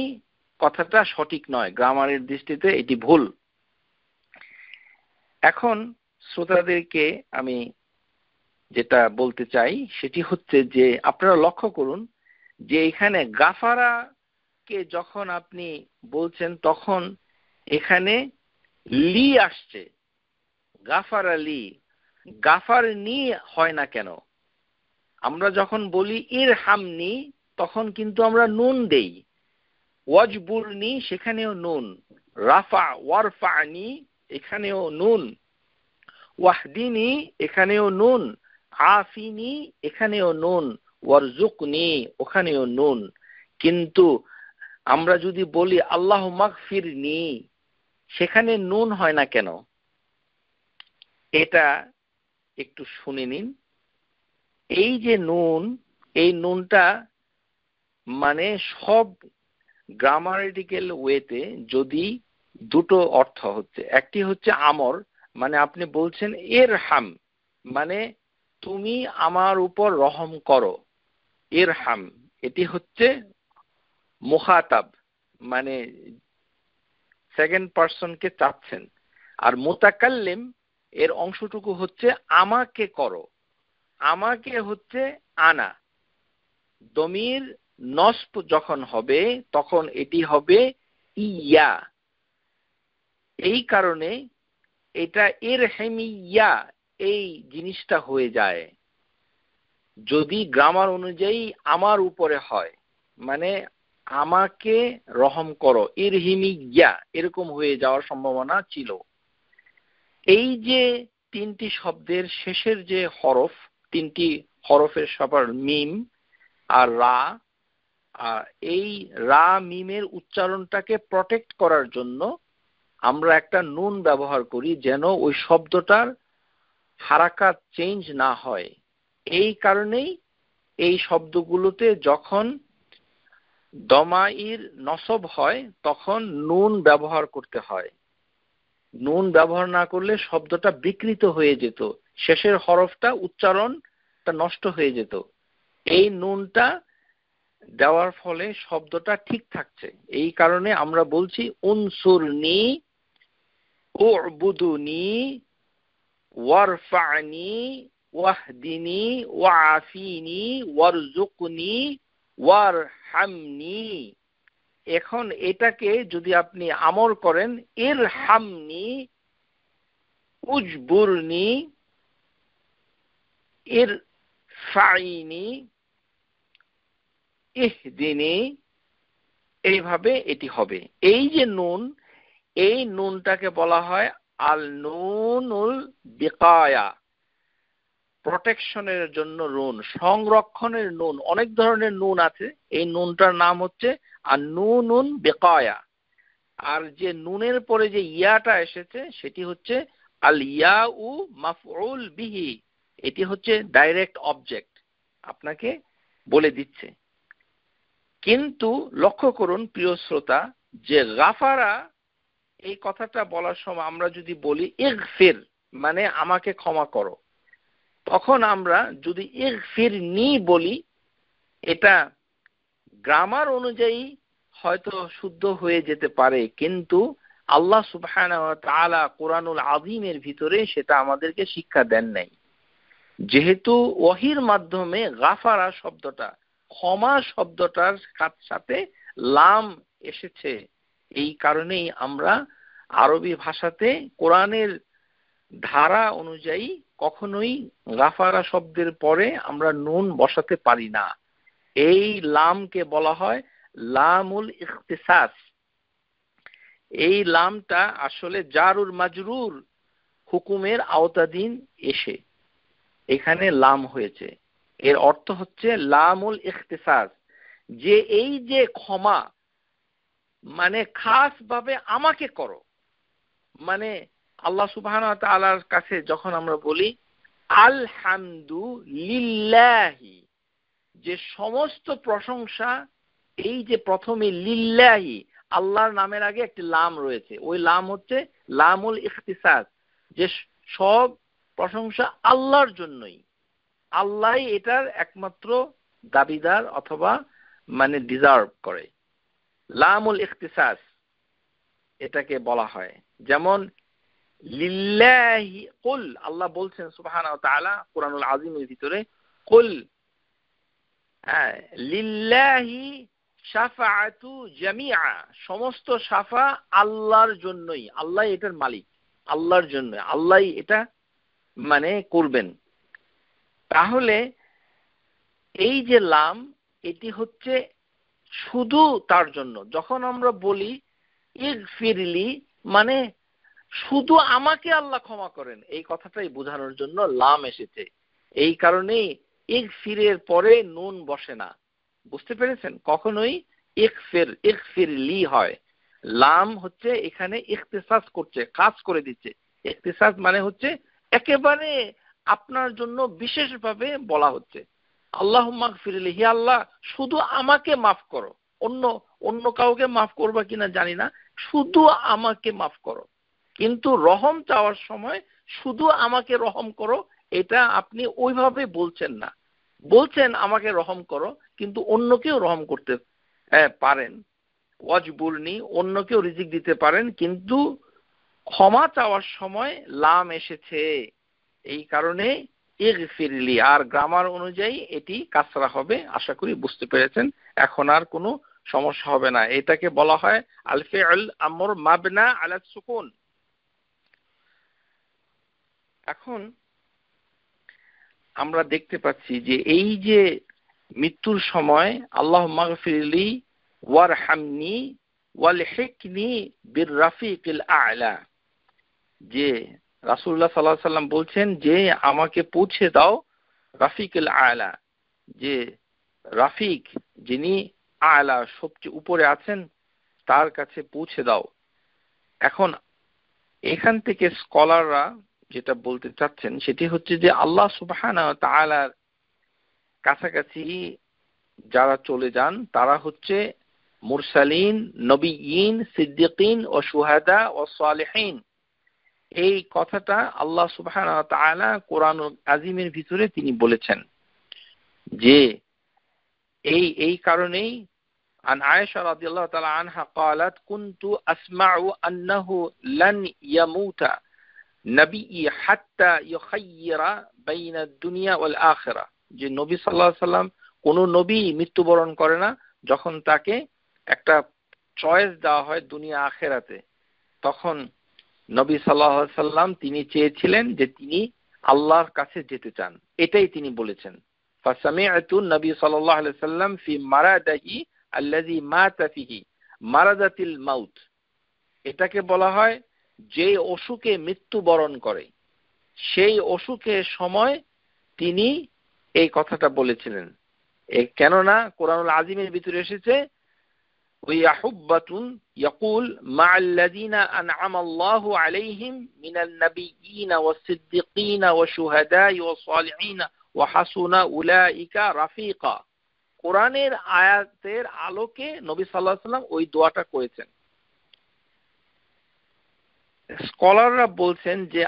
কথাটা সঠিক নয়, গ্রামারের দৃষ্টিতে এটি ভুল। এখন শ্রোতাদেরকে আমি যেটা বলতে চাই সেটি হচ্ছে যে আপনারা লক্ষ্য করুন যে এখানে গাফারাকে যখন আপনি বলছেন তখন এখানে লি আসছে, গাফারা লি, গাফার নি হয় না কেন? আমরা যখন বলি ইরহামনি তখন কিন্তু আমরা নুন দেই, ওয়াজবুরনি সেখানেও নুন, রাফা ওয়ারফানি এখানেও নুন, ওয়াহদিনি এখানেও নুন, আফিনি এখানেও নুন, ওয়ারজুকনি ওখানেও নুন। কিন্তু আমরা যদি বলি আল্লাহ মাগফিরনি সেখানে নুন হয় না কেন? এটা একটু শুনে নিন। এই যে নুন, এই নুনটা মানে সব গ্রামাটিক্যাল ওয়েতে যদি দুটো অর্থ হচ্ছে, একটি হচ্ছে আমর, মানে আপনি বলছেন ইরহাম, মানে তুমি আমার উপর রহম করো, ইরহাম, এটি হচ্ছে মুখাতাব, মানে সেকেন্ড পারসনকে চাচ্ছেন। আর মুতাকাল্লিম এর অংশটুকু হচ্ছে আমাকে করো, আমাকে হচ্ছে আনা। দমির নসব যখন হবে তখন এটি হবে ইয়া। এই কারণে এটা ইরহামিয়া এই জিনিসটা হয়ে যায়। যদি গ্রামার অনুযায়ী আমার উপরে হয়, মানে আমাকে রহম করো, ইরহিমিয়া এরকম হয়ে যাওয়ার সম্ভাবনা ছিল। এই যে তিনটি শব্দের শেষের যে হরফ, তিনটি হরফের সবার মিম আর রা, এই রা মিমের উচ্চারণটাকে প্রটেক্ট করার জন্য আমরা একটা নুন ব্যবহার করি যেন ওই শব্দটার হারাকাত চেঞ্জ না হয়। এই কারণেই এই শব্দগুলোতে যখন দমাইর নসব হয় তখন নুন ব্যবহার করতে হয়। নুন ব্যবহার না করলে শব্দটা বিকৃত হয়ে যেত, শেষের হরফটা উচ্চারণটা নষ্ট হয়ে যেত। এই নুনটা দেওয়ার ফলে শব্দটা ঠিক থাকছে। এই কারণে আমরা বলছি উনসুরনি, উবুদুনি, ওয়ারফানি, ওয়াহদিনি, ওয়াফিনি, ওয়ারজুকনি, ওয়ারহামনি। এখন এটাকে যদি আপনি আমর করেন ইরহামনি, উজবুরনি, ইরফাইনি, ইহদিনি, এইভাবে এটি হবে। এই যে নুন, এই নুনটাকে বলা হয় আল নুনুল বিকায়া, প্রোটেকশনের জন্য নুন, সংরক্ষণের নুন। অনেক ধরনের নুন আছে, এই নুনটার নাম হচ্ছে আর নুনুন বিকায়া। আর যে নুনের পরে যে ইয়াটা এসেছে সেটি হচ্ছে আল ইয়াউ মাফউল বিহি, এটি হচ্ছে ডাইরেক্ট অবজেক্ট, আপনাকে বলে দিচ্ছে। কিন্তু লক্ষ্য করুন প্রিয় শ্রোতা, যে গাফারা এই কথাটা বলার সময় আমরা যদি বলি ইগফির মানে আমাকে ক্ষমা করো, তখন আমরা যদি ইগফিরনি বলি এটা গ্রামার অনুযায়ী হয়তো শুদ্ধ হয়ে যেতে পারে, কিন্তু আল্লাহ সুবহানাহু ওয়া তাআলা কোরআনুল আযীমের ভিতরে সেটা আমাদেরকে শিক্ষা দেন নাই। যেহেতু ওহীর মাধ্যমে গাফারা শব্দটা, ক্ষমা শব্দটার সাথে লাম এসেছে, এই কারণেই আমরা আরবি ভাষাতে কোরআনের ধারা অনুযায়ী কখনোই গাফারা শব্দের পরে আমরা নুন বসাতে পারি না। এই লামকে বলা হয় লামুল ইখতিসাস। এই লামটা আসলে জারুর মাজরুর হুকুমের আওতাধীন এসে এখানে লাম হয়েছে। এর অর্থ হচ্ছে লামুল ইখতিসাস, যে এই যে ক্ষমা মানে খাস ভাবে আমাকে করো, মানে আল্লাহ সুবহানাহু ওয়া তাআলার কাছে যখন আমরা বলি আলহামদুলিল্লাহি, যে সমস্ত প্রশংসা, এই যে প্রথমে লিল্লাহি, আল্লাহর নামের আগে একটি লাম রয়েছে, ওই লাম হচ্ছে লামুল ইখতিসাস, যে সব প্রশংসা আল্লাহর জন্যই, আল্লাহ এটার একমাত্র দাবিদার অথবা মানে ডিজার্ভ করে। লামুল ইখতিসাস এটাকে বলা হয়। যেমন লিল্লাহি কুল, আল্লাহ বলছেন সুবহানাহু ওয়া তাআলা কুরআনুল আযীমের ভিতরে, কুল লিল্লাহি শাফাআতু জামিআ, সমস্ত শাফা আল্লাহর জন্যই, আল্লাহ এটার মালিক, আল্লাহর জন্য, আল্লাহ এটা মানে করবেন। তাহলে এই যে লাম, এটি হচ্ছে শুধু তার জন্য। যখন আমরা বলি ইগফিরলি, মানে শুধু আমাকে আল্লাহ ক্ষমা করেন, এই কথাটাই বোঝানোর জন্য লাম এসেছে। এই কারণেই ইগফিরের পরে নুন বসে না, বুঝতে পেরেছেন? কখনোই ইগফিরলি হয়। লাম হচ্ছে এখানে ইখতিসাস করছে, খাস করে দিচ্ছে। ইখতিসাস মানে হচ্ছে একেবারে আপনার জন্য বিশেষভাবে বলা হচ্ছে, আল্লাহুম্মা গফিরলি, হে আল্লাহ শুধু আমাকে মাফ করো, অন্য অন্য কাউকে মাফ করবা কিনা জানি না, শুধু আমাকে মাফ করো। কিন্তু রহম চাওয়ার সময় শুধু আমাকে রহম করো, এটা আপনি ওইভাবে বলছেন না। বলছেন আমাকে রহম করো, কিন্তু অন্যকেও রহম করতে পারেন, ওয়াজবুরনি, অন্যকেও রিজিক দিতে পারেন, কিন্তু ক্ষমা চাওয়ার সময় লাম এসেছে, এই কারণে ইগফিরলি। আর গ্রামার অনুযায়ী এটি কাসরা হবে। আশা করি বুঝতে পেরেছেন, এখন আর কোনো সমস্যা হবে না। এটাকে বলা হয় আল ফি'ল আমর মাবনা আলা সুকুন। এখন আমরা দেখতে পাচ্ছি যে এই যে মৃত্যুর সময় আল্লাহুম্মা গফিরলি ওয়ারহামনি ওয়ালহিকনি বিররাফিকিল আ'লা, যে রাসূলুল্লাহ সাল্লাল্লাহু আলাইহি সাল্লাম বলছেন যে আমাকে পৌঁছে দাও রাফিকুল আ'লা, যে রাফিক যিনি আ'লা সবচেয়ে উপরে আছেন তার কাছে পৌঁছে দাও। এখন এখান থেকে স্কলাররা যেটা বলতে চাচ্ছেন সেটি হচ্ছে যে আল্লাহ সুবহানাহু ওয়া তাআলার কাছাকাছি যারা চলে যান তারা হচ্ছে মুরসালিন, নবিয়্যিন, সিদ্দিকিন ও শুহাদা ও সালেহিন। এই কথাটা আল্লাহ সুবহানাহু ওয়া তাআলা কোরআনুল আযীমের ভিতরে তিনি বলেছেন যে এই কারণেই আন আয়েশা রাদিয়াল্লাহু তাআলা আনহা قالت كنت اسمع انه لن يموت নবী হাত্তা ইউখাইয়িরা বাইনা দুনিয়া ওয়াল আখিরা, যে নবী সাল্লাল্লাহু আলাইহি সাল্লাম কোন নবী মৃত্যুবরণ করে না যখন তাকে একটা চয়েস দেওয়া হয় দুনিয়া আখিরাতে। তখন নবী সাল্লাল্লাহু আলাইহি সাল্লাম তিনি চেয়েছিলেন যে তিনি আল্লাহর কাছে যেতে চান, এটাই তিনি বলেছেন। ফাসামি'তু নবী সাল্লাল্লাহু আলাইহি সাল্লাম ফি মারাদাহি আল্লাযী মাতা ফিহি মারাদাতিল মাউত, এটাকে বলা হয় যে অসুখে মৃত্যুবরণ করে সেই অসুখের সময় তিনি এই কথাটা বলেছিলেন। কেননা কোরআনুল আযীমের ভিতরে এসেছে ওয়াহুব্বাতুন ইয়াকুল মা'আল্লাযীনা আন'আমাল্লাহু আলাইহিম মিনান নাবিয়্যিনা ওয়াস-সিদ্দিকিনা ওয়াশ-শুহাদা'i ওয়াস-সালিহিনা ওয়া হাসুনা উলাইকা রাফিকা। কোরআনের আয়াতের আলোকে নবী সাল্লাল্লাহু আলাইহি ওয়াসাল্লাম ওই দোয়াটা করেছেন। স্কলাররা বলছেন যে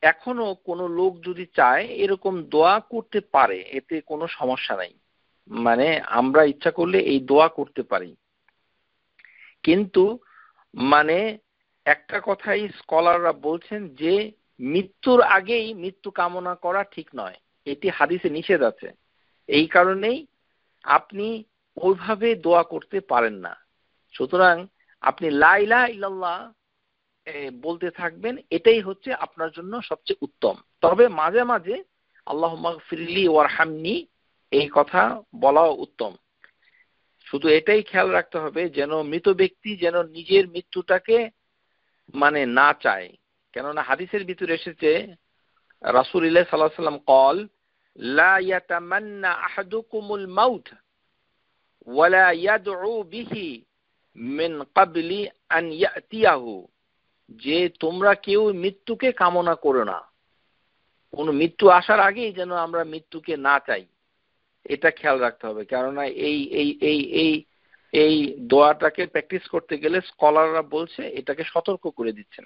এখনো কোনো লোক যদি চায় এরকম দোয়া করতে পারে, এতে কোনো সমস্যা নাই, মানে আমরা ইচ্ছা করলে এই দোয়া করতে পারি। কিন্তু মানে একটা কথাই স্কলাররা বলছেন যে মৃত্যুর আগেই মৃত্যু কামনা করা ঠিক নয়, এটি হাদিসে নিষেধ আছে। এই কারণেই আপনি ওইভাবে দোয়া করতে পারেন না। সুতরাং আপনি লা ইলাহা ইল্লাল্লাহ বলতে থাকবেন, এটাই হচ্ছে আপনার জন্য সবচেয়ে উত্তম। তবে মাঝে মাঝে আল্লাহুম্মা গফিরলি ওয়ারহামনি এই কথা বলা উত্তম। শুধু এটাই খেয়াল রাখতে হবে যেন মৃত ব্যক্তি যেন নিজের মৃত্যুটাকে মানে না চায়। কেননা হাদিসের ভিতরে এসেছে রাসূলুল্লাহ সাল্লাল্লাহু আলাইহি ওয়াসাল্লাম قال لا يتمنى احدكم الموت ওয়ালা ইয়াদউ বিহি মিন ক্বাবলি আন ইয়াতিয়াহু, যে তোমরা কেউ মৃত্যুকে কামনা করো না, কোন মৃত্যু আসার আগেই যেন আমরা মৃত্যুকে না চাই, এটা খেয়াল রাখতে হবে। কেননা এই এই এই এই এই দোয়াটাকে প্র্যাকটিস করতে গেলে স্কলাররা বলছে এটাকে সতর্ক করে দিচ্ছেন।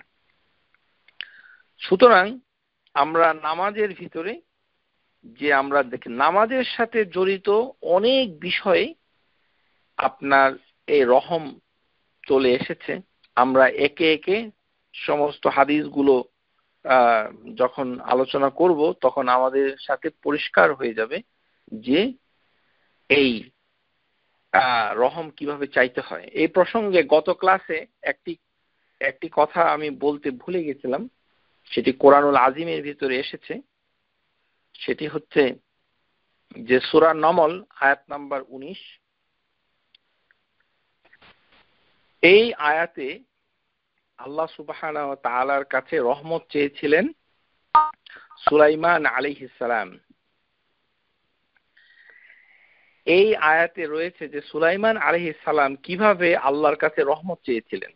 সুতরাং আমরা নামাজের ভিতরে যে আমরা দেখি নামাজের সাথে জড়িত অনেক বিষয়ে আপনার এই রহম চলে এসেছে। আমরা একে একে সমস্ত হাদিসগুলো যখন আলোচনা করব তখন আমাদের সাথে পরিষ্কার হয়ে যাবে যে এই রহম কিভাবে চাইতে হয়। এই প্রসঙ্গে গত ক্লাসে একটি কথা আমি বলতে ভুলে গেছিলাম, সেটি কোরআনুল আজিমের ভিতরে এসেছে। সেটি হচ্ছে যে সূরা নমল আয়াত নাম্বার 19, এই আয়াতে আল্লাহ সুবহানাহু ওয়া তাআলার কাছে রহমত চেয়েছিলেন সুলাইমান আলাইহিস সালাম। এই আয়াতে রয়েছে যে সুলাইমান আলাইহিস সালাম কিভাবে আল্লাহর কাছে রহমত চেয়েছিলেন।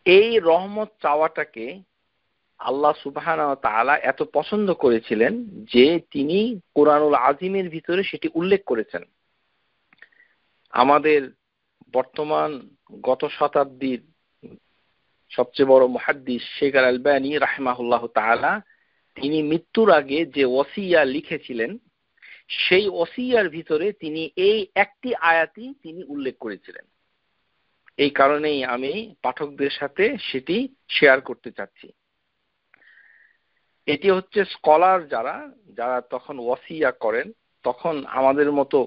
এই রহমত চাওয়াটাকে আল্লাহ সুবহানাহু ওয়া তাআলা এত পছন্দ করেছিলেন যে তিনি কোরআনুল আজিমের ভিতরে সেটি উল্লেখ করেছেন। আমাদের বর্তমান গত শতাব্দীর সবচেয়ে বড় মুহাদ্দিস শেখ আল আলবানী রাহিমাহুল্লাহ তাআলা তিনি মৃত্যুর আগে যে ওসিয়া লিখেছিলেন সেই ওসিয়ার ভিতরে তিনি এই একটি আয়াতই তিনি উল্লেখ করেছিলেন। এই কারণেই আমি পাঠকদের সাথে সেটি শেয়ার করতে চাচ্ছি। এটি হচ্ছে স্কলার যারা যারা তখন ওসিয়া করেন, তখন আমাদের মতো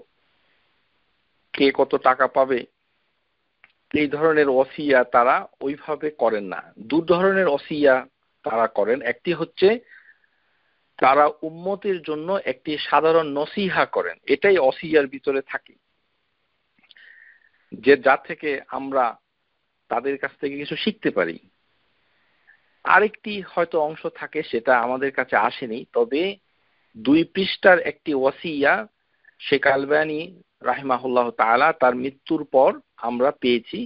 কে কত টাকা পাবে এই ধরনের ওসিয়া তারা ওইভাবে করেন না। দু ধরনের ওসিয়া তারা করেন। একটি হচ্ছে তারা উম্মতের জন্য একটি সাধারণ নসিহা করেন, এটাই ওসিয়ার ভিতরে থাকে, যে যা থেকে আমরা তাদের কাছ থেকে কিছু শিখতে পারি। আরেকটি হয়তো অংশ থাকে সেটা আমাদের কাছে আসেনি, তবে 2 পৃষ্ঠার একটি ওসিয়া শেখ আলবানী রাহিমাহুল্লাহ তাআলা তার মৃত্যুর পর আমরা পেয়েছি।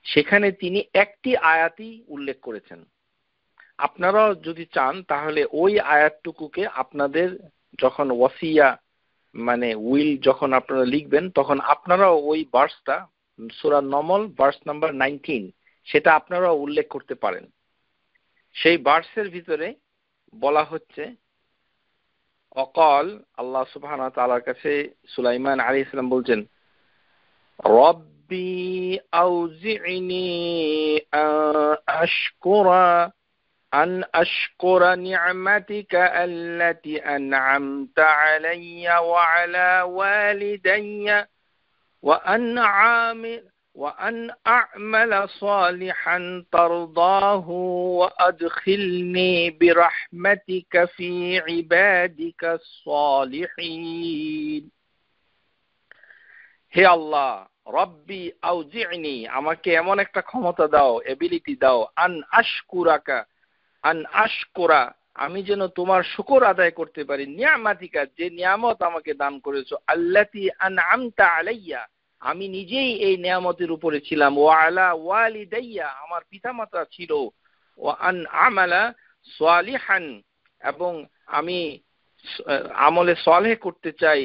সেখানে তিনি একটি আয়াতই উল্লেখ করেছেন। আপনারাও যদি চান তাহলে ওই আয়াতটুকুকে আপনাদের যখন ওসিয়া মানে উইল যখন আপনারা লিখবেন তখন আপনারাও ওই ভার্সটা সূরা নমল ভার্স নাম্বার 19 সেটা আপনারাও উল্লেখ করতে পারেন। সেই ভার্সের ভিতরে বলা হচ্ছে অকাল আল্লাহ সুবহানাহু ওয়া তাআলার কাছে সুলাইমান আলাইহিস সালাম বলছেন, রব্বি আউজি'নি আন আশকুরা নি'মাতিকা আল্লাতী আন'আমতা আলাইয়া ওয়া আলা ওয়ালিদাইয়া وأن أعمل صالحا ترضاه وأدخلني برحمتك في عبادك الصالحين। হে আল্লাহ, রব্বি আউজি'নি, আমাকে এমন একটা ক্ষমতা দাও, এবিলিটি দাও, আন আশকুরা, আমি যেন তোমার শুকর আদায় করতে পারি, নিয়ামাতিকা, যে নিয়ামত আমাকে দান করেছো, আল্লাতী আন'আমতা আলাইয়া, আমি নিজেই এই নিয়ামতের উপরে ছিলাম, ওয়া আলা ওয়ালিদাইয়া, আমার পিতামাতা ছিল, ওয়া আন আমালা সালিহান, এবং আমি আমলে সালেহ করতে চাই,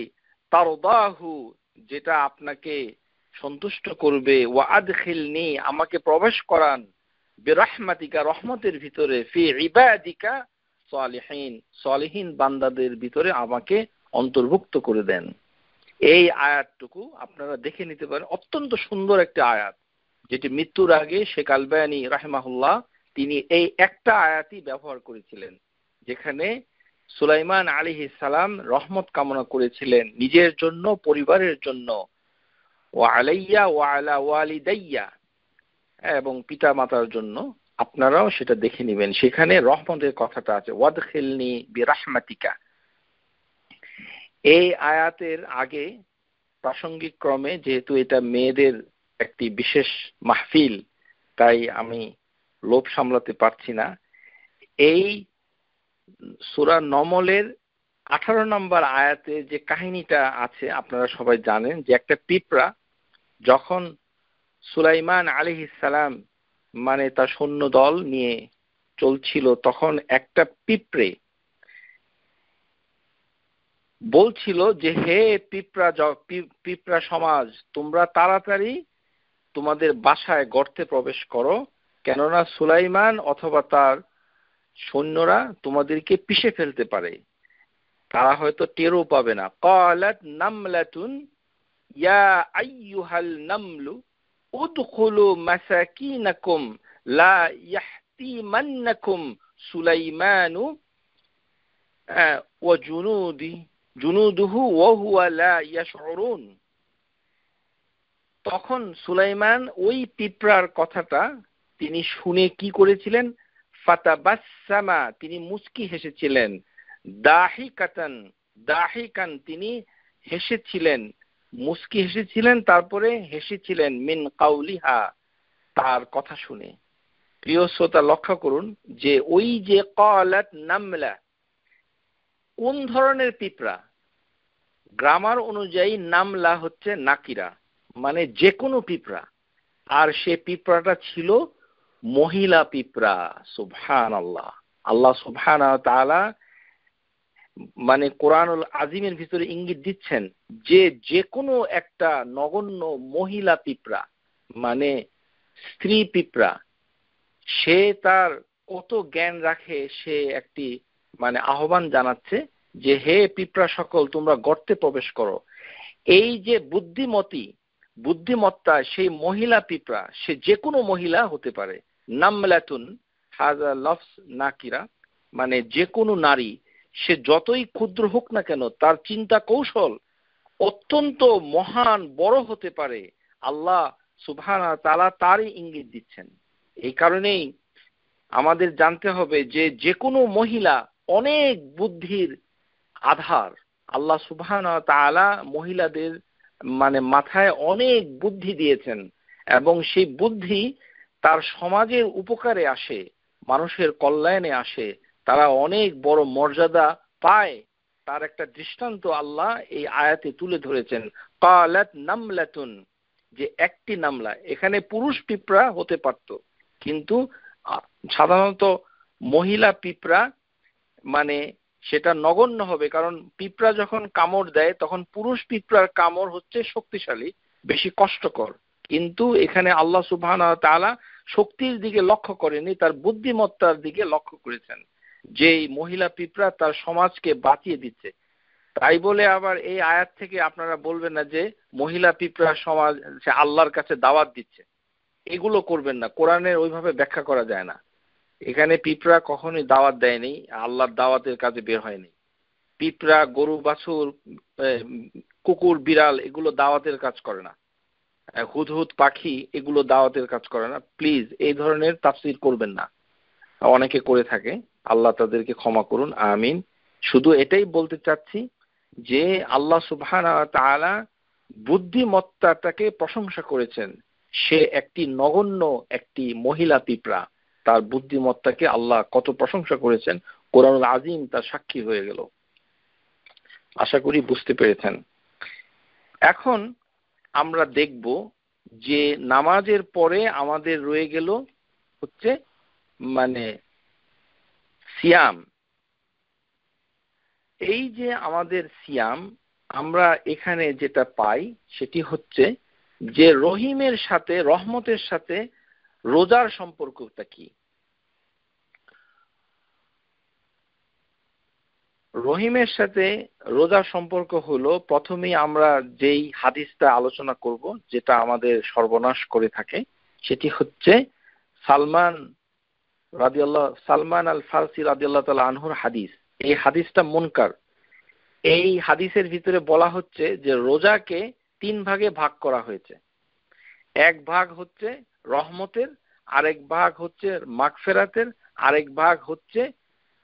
তারদাহু, যেটা আপনাকে সন্তুষ্ট করবে, ওয়া আদখিলনি, আমাকে প্রবেশ করান, বিরহমাতিকা, রহমতের ভিতরে, ফি ইবাদিকা সালিহিন, সালিহিন বান্দাদের ভিতরে আমাকে অন্তর্ভুক্ত করে দেন। এই আয়াতটুকু আপনারা দেখে নিতে পারেন। অত্যন্ত সুন্দর একটা আয়াত, যেটি মৃত্যুর আগে শেখ আলবানী রাহিমাহুল্লাহ তিনি এই একটা আয়াতই ব্যবহার করেছিলেন, যেখানে সুলাইমান আলাইহিস সালাম রহমত কামনা করেছিলেন নিজের জন্য, পরিবারের জন্য, ওয়া আলাইয়া ওয়া আলা ওয়ালিদাইয়া, এবং পিতা মাতার জন্য। আপনারাও সেটা দেখে নেবেন, সেখানে রহমতের কথাটা আছে, ওয়াদখিলনি বিরাহমাতিকা। এই আয়াতের আগে প্রাসঙ্গিক ক্রমে, যেহেতু এটা মেয়েদের একটি বিশেষ মাহফিল, তাই আমি লোভ সামলাতে পারছি না, এই সূরা নমলের 18 নম্বর আয়াতে যে কাহিনীটা আছে আপনারা সবাই জানেন, যে একটা পিঁপড়া যখন সুলাইমান আলাইহিস সালাম মানে তার সৈন্য দল নিয়ে চলছিল, তখন একটা পিঁপড়ে বলছিল যে হে পিঁপড়া সমাজ, তোমরা তাড়াতাড়ি তোমাদের বাসায় গর্তে প্রবেশ করো, কেননা সুলাইমান অথবা তার সৈন্যরা তোমাদেরকে পিষে ফেলতে পারে, তারা হয়তো টেরও পাবে না। ক্বালাত নামলাতুন ইয়া আইয়ুহাল নামলু উদখুলু মাসাকিনাকুম লা ইয়াহতিমান্নাকুম সুলাইমানু ওয়া জুনুদুহু ওয়া হুয়া লা ইয়াশউরুন। তখন সুলাইমান ওই পিঁপড়ার কথাটা তিনি শুনে কি করেছিলেন? ফাতাবাসসামা, তিনি মুস্কি হেসেছিলেন। দাহিকান, তিনি হেসেছিলেন, মুস্কি হেসেছিলেন, তারপরে হেসেছিলেন মিন কাউলিহা, তার কথা শুনে। প্রিয় শ্রোতা, লক্ষ্য করুন যে ওই যে ক্বালাত নামলা, কোন ধরনের পিঁপড়া? গ্রামার অনুযায়ী নামলা হচ্ছে নাকিরা, মানে যে কোনো পিঁপড়া, আর সে পিঁপড়াটা ছিল মহিলা পিঁপড়া। সুবহানাল্লাহ। আল্লাহ সুবহানাহু ওয়া তাআলা মানে কোরআনুল আজিমের ভিতরে ইঙ্গিত দিচ্ছেন যে যে কোনো একটা নগণ্য মহিলা পিঁপড়া, মানে স্ত্রী পিঁপড়া, সে তার কত জ্ঞান রাখে, সে একটি মানে আহ্বান জানাচ্ছে যে হে পিঁপড়া সকল, তোমরা গর্তে প্রবেশ করো। এই যে বুদ্ধিমত্তা সেই মহিলা পিঁপড়া, সে যে কোনো মহিলা হতে পারে। নামলাতুন হাযা লফজ নাকিরা, মানে যে কোনো নারী, সে যতই ক্ষুদ্র হোক না কেন, তার চিন্তা কৌশল অত্যন্ত মহান বড় হতে পারে। আল্লাহ সুবহানাহু ওয়া তাআলা তারই ইঙ্গিত দিচ্ছেন। এই কারণেই আমাদের জানতে হবে যে যে কোনো মহিলা অনেক বুদ্ধির আধার। আল্লাহ সুবহানাহু ওয়া তাআলা মহিলাদের মানে মাথায় অনেক বুদ্ধি দিয়েছেন, এবং সেই বুদ্ধি তার সমাজের উপকারে আসে, মানুষের কল্যাণে আসে, তারা অনেক বড় মর্যাদা পায়। তার একটা দৃষ্টান্ত আল্লাহ এই আয়াতে তুলে ধরেছেন। ক্বালাত নামলাতুন, যে একটি নামলা, এখানে পুরুষ পিঁপড়া হতে পারত, কিন্তু সাধারণত মহিলা পিঁপড়া মানে সেটা নগণ্য হবে, কারণ পিঁপড়া যখন কামড় দেয় তখন পুরুষ পিঁপড়ার কামড় হচ্ছে শক্তিশালী, বেশি কষ্টকর। কিন্তু এখানে আল্লাহ সুবহানাহু ওয়া তাআলা শক্তির দিকে লক্ষ্য করেনি, তার বুদ্ধিমত্তার দিকে লক্ষ্য করেছেন, যে মহিলা পিঁপড়া তার সমাজকে বাঁচিয়ে দিচ্ছে। তাই বলে আবার এই আয়াত থেকে আপনারা বলবেন না যে মহিলা পিঁপড়া সমাজ সে আল্লাহর কাছে দাওয়াত দিচ্ছে, এগুলো করবেন না। কোরআনের ওইভাবে ব্যাখ্যা করা যায় না। এখানে পিঁপড়া কখনোই দাওয়াত দেয়নি, আল্লাহর দাওয়াতের কাজে বের হয়নি। পিঁপড়া, গরু বাছুর, কুকুর, বিড়াল, এগুলো দাওয়াতের কাজ করে না। হুদহুদ পাখি, এগুলো দাওয়াতের কাজ করে না। প্লিজ এই ধরনের তাফসীর করবেন না, অনেকে করে থাকে, আল্লাহ তাদেরকে ক্ষমা করুন, আমিন। শুধু এটাই বলতে চাচ্ছি যে আল্লাহ সুবহানাহু ওয়া তাআলা বুদ্ধিমত্তাটাকে প্রশংসা করেছেন। সে একটি নগণ্য একটি মহিলা পিঁপড়া, তার বুদ্ধিমত্তাকে আল্লাহ কত প্রশংসা করেছেন, কোরআনুল আজিম তার সাক্ষী হয়ে গেল। আশা করি বুঝতে পেরেছেন। এখন আমরা দেখব যে নামাজের পরে আমাদের রয়ে গেল হচ্ছে মানে সিয়াম। এই যে আমাদের সিয়াম, আমরা এখানে যেটা পাই সেটি হচ্ছে যে রহিমের সাথে, রহমতের সাথে রোজার সম্পর্কটা কি। রহিমের সাথে রোজার সম্পর্ক হলো, প্রথমেই আমরা যেই হাদিসটা আলোচনা করব, যেটা আমাদের সর্বনাশ করে থাকে, সেটি হচ্ছে সালমান আল ফারসি রাদিয়াল্লাহু তাআলা আনহুর হাদিস। এই হাদিসটা মুনকার। এই হাদিসের ভিতরে বলা হচ্ছে যে রোজাকে 3 ভাগে ভাগ করা হয়েছে। এক ভাগ হচ্ছে রহমতের, আরেক ভাগ হচ্ছে মাগফিরাতের, আরেক ভাগ হচ্ছে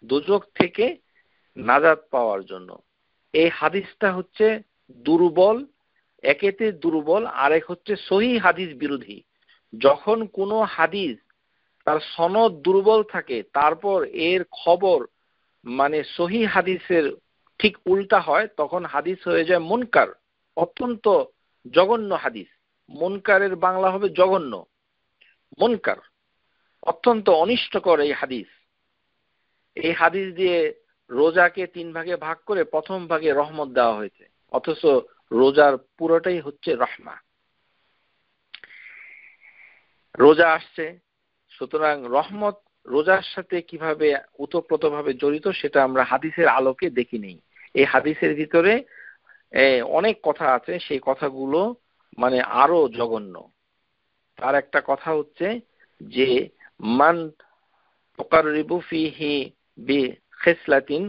দোজখ থেকে নাজাত পাওয়ার জন্য। এই হাদিসটা হচ্ছে দুর্বল, একেতে দুর্বল, আরেক হচ্ছে সহিহ হাদিস বিরোধী। যখন কোনো হাদিস তার সনদ দুর্বল থাকে, তারপর এর খবর মানে সহিহ হাদিসের ঠিক উল্টা হয় তখন হাদিস হয়ে যায় মুনকার, অত্যন্ত জঘন্য হাদিস। মুনকারের বাংলা হবে জঘন্য, মুনকার, অত্যন্ত অনিষ্টকর এই হাদিস। এই হাদিস দিয়ে রোজাকে 3 ভাগে ভাগ করে প্রথম ভাগে রহমত দেওয়া হয়েছে, অথচ রোজার পুরোটাই হচ্ছে রহমা। রোজা আসছে, সুতরাং রহমত রোজার সাথে কিভাবে ওতপ্রোতভাবে জড়িত সেটা আমরা হাদিসের আলোকে দেখি নেই। এই হাদিসের ভিতরে অনেক কথা আছে, সেই কথাগুলো মানে আরো জঘন্য। তার একটা কথা হচ্ছে যে মান তুকাররিবু ফিহি বিখিসলাতিন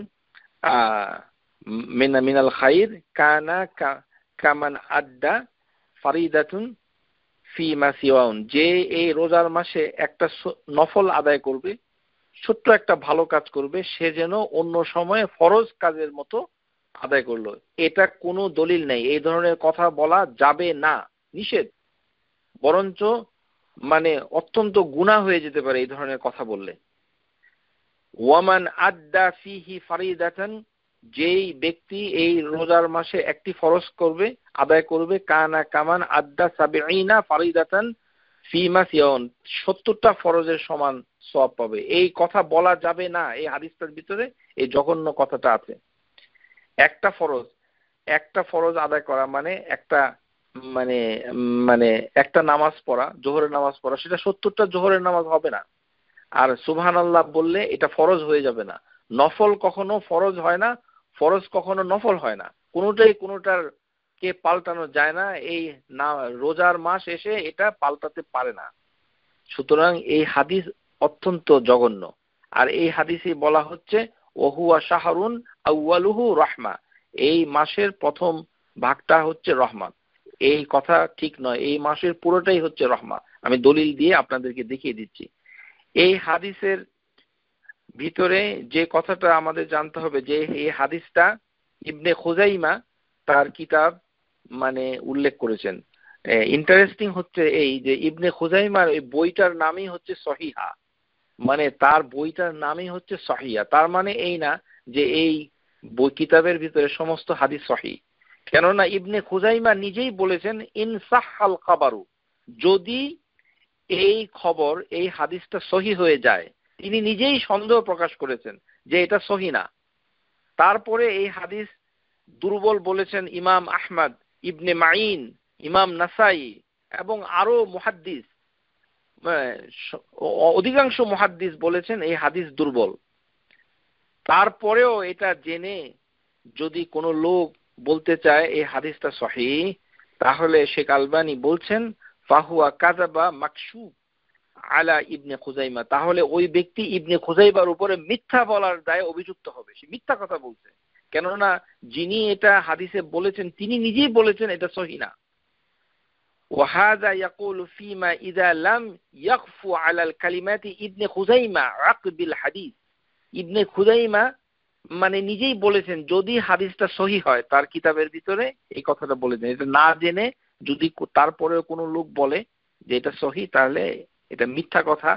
মিনাল খাইর কানা কামান আদ্দা ফারিদাতুন ফি মা সিওয়াউন। যে এই রোজার মাসে একটা নফল আদায় করবে, ছোট্ট একটা ভালো কাজ করবে, সে যেন অন্য সময়ে ফরজ কাজের মতো আদায় করলো। এটা কোনো দলিল নেই, এই ধরনের কথা বলা যাবে না, নিষেধ। বরঞ্চ মানে অত্যন্ত গুনাহ হয়ে যেতে পারে এই ধরনের কথা বললে। ওয়ামান আদ্দা ফিহি ফারিদাতান, যেই ব্যক্তি এই রোজার মাসে একটি ফরজ করবে, আদায় করবে, কানা কামান আদ্দা সাবিঈনা ফারিদাতান ফিমা সিয়াউন, 70টা ফরজের সমান সওয়াব পাবে। এই কথা বলা যাবে না, এই হাদিসটার ভিতরে এই জঘন্য কথাটা আছে। একটা ফরজ আদায় করা মানে মানে মানে একটা নামাজ পড়া, জোহরের নামাজ পড়া, সেটা 70টা জোহরের নামাজ হবে না। আর সুবহানাল্লাহ বললে এটা ফরজ হয়ে যাবে না। নফল কখনো ফরজ হয় না, ফরজ কখনো নফল হয় না, কোনোটাই কোনোটার কে পাল্টানো যায় না। এই না রোজার মাস এসে এটা পাল্টাতে পারে না। সুতরাং এই হাদিস অত্যন্ত জঘন্য। আর এই হাদিসে বলা হচ্ছে ওহুয়া শাহরুন আউয়ালুহু রাহমা, এই মাসের প্রথম ভাগটা হচ্ছে রহমত। এই কথা ঠিক নয়, এই মাসের পুরোটাই হচ্ছে রহমত। আমি দলিল দিয়ে আপনাদেরকে দেখিয়ে দিচ্ছি। এই হাদিসের ভিতরে যে কথাটা আমাদের জানতে হবে, যে এই হাদিসটা ইবনে খুজাইমা তার কিতাব মানে উল্লেখ করেছেন। ইন্টারেস্টিং হচ্ছে এই যে ইবনে খুজাইমার এই বইটার নামই হচ্ছে সহিহা, মানে তার বইটার নামই হচ্ছে সহিহা। তার মানে এই না যে এই বই কিতাবের ভিতরে সমস্ত হাদিস সহি, কেননা ইবনে খুজাইমা নিজেই বলেছেন ইন সাহহাল খাবারু, যদি এই খবর এই হাদিসটা সহি হয়ে যায়, তিনি নিজেই সন্দেহ প্রকাশ করেছেন যে এটা সহি না। তারপরে এই হাদিস দুর্বল বলেছেন ইমাম আহমদ, ইবনে মাইন, ইমাম নাসাই এবং আরো মুহাদ্দিস, অধিকাংশ মুহাদ্দিস বলেছেন এই হাদিস দুর্বল। তারপরেও এটা জেনে যদি কোনো লোক বলতে চায় এই হাদিসটা সহিহ, তাহলে শেখ আলবানী বলছেন ফাহুয়া কাযাবা মাকশুব আলা ইবনে খুজাইমা, তাহলে ওই ব্যক্তি ইবনে খুজাইমার উপরে মিথ্যা বলার দায়ে অভিযুক্ত হবে, সে মিথ্যা কথা বলছে। কেননা যিনি এটা হাদিসে বলেছেন তিনি নিজেই বলেছেন এটা সহিহ না। وهذا يقول فيما إذا لم يخفو على الكلمات ابن خزيمة عقب الحديث। ইবনে খুজাইমা মানে নিজেই বলেছেন যদি হাদিসটা সহিহ হয়, তার কিতাবের ভিতরে এই কথাটা বলেছেন। এটা না জেনে যদি তারপরেও কোনো লোক বলে যে এটা সহিহ, তাহলে এটা মিথ্যা কথা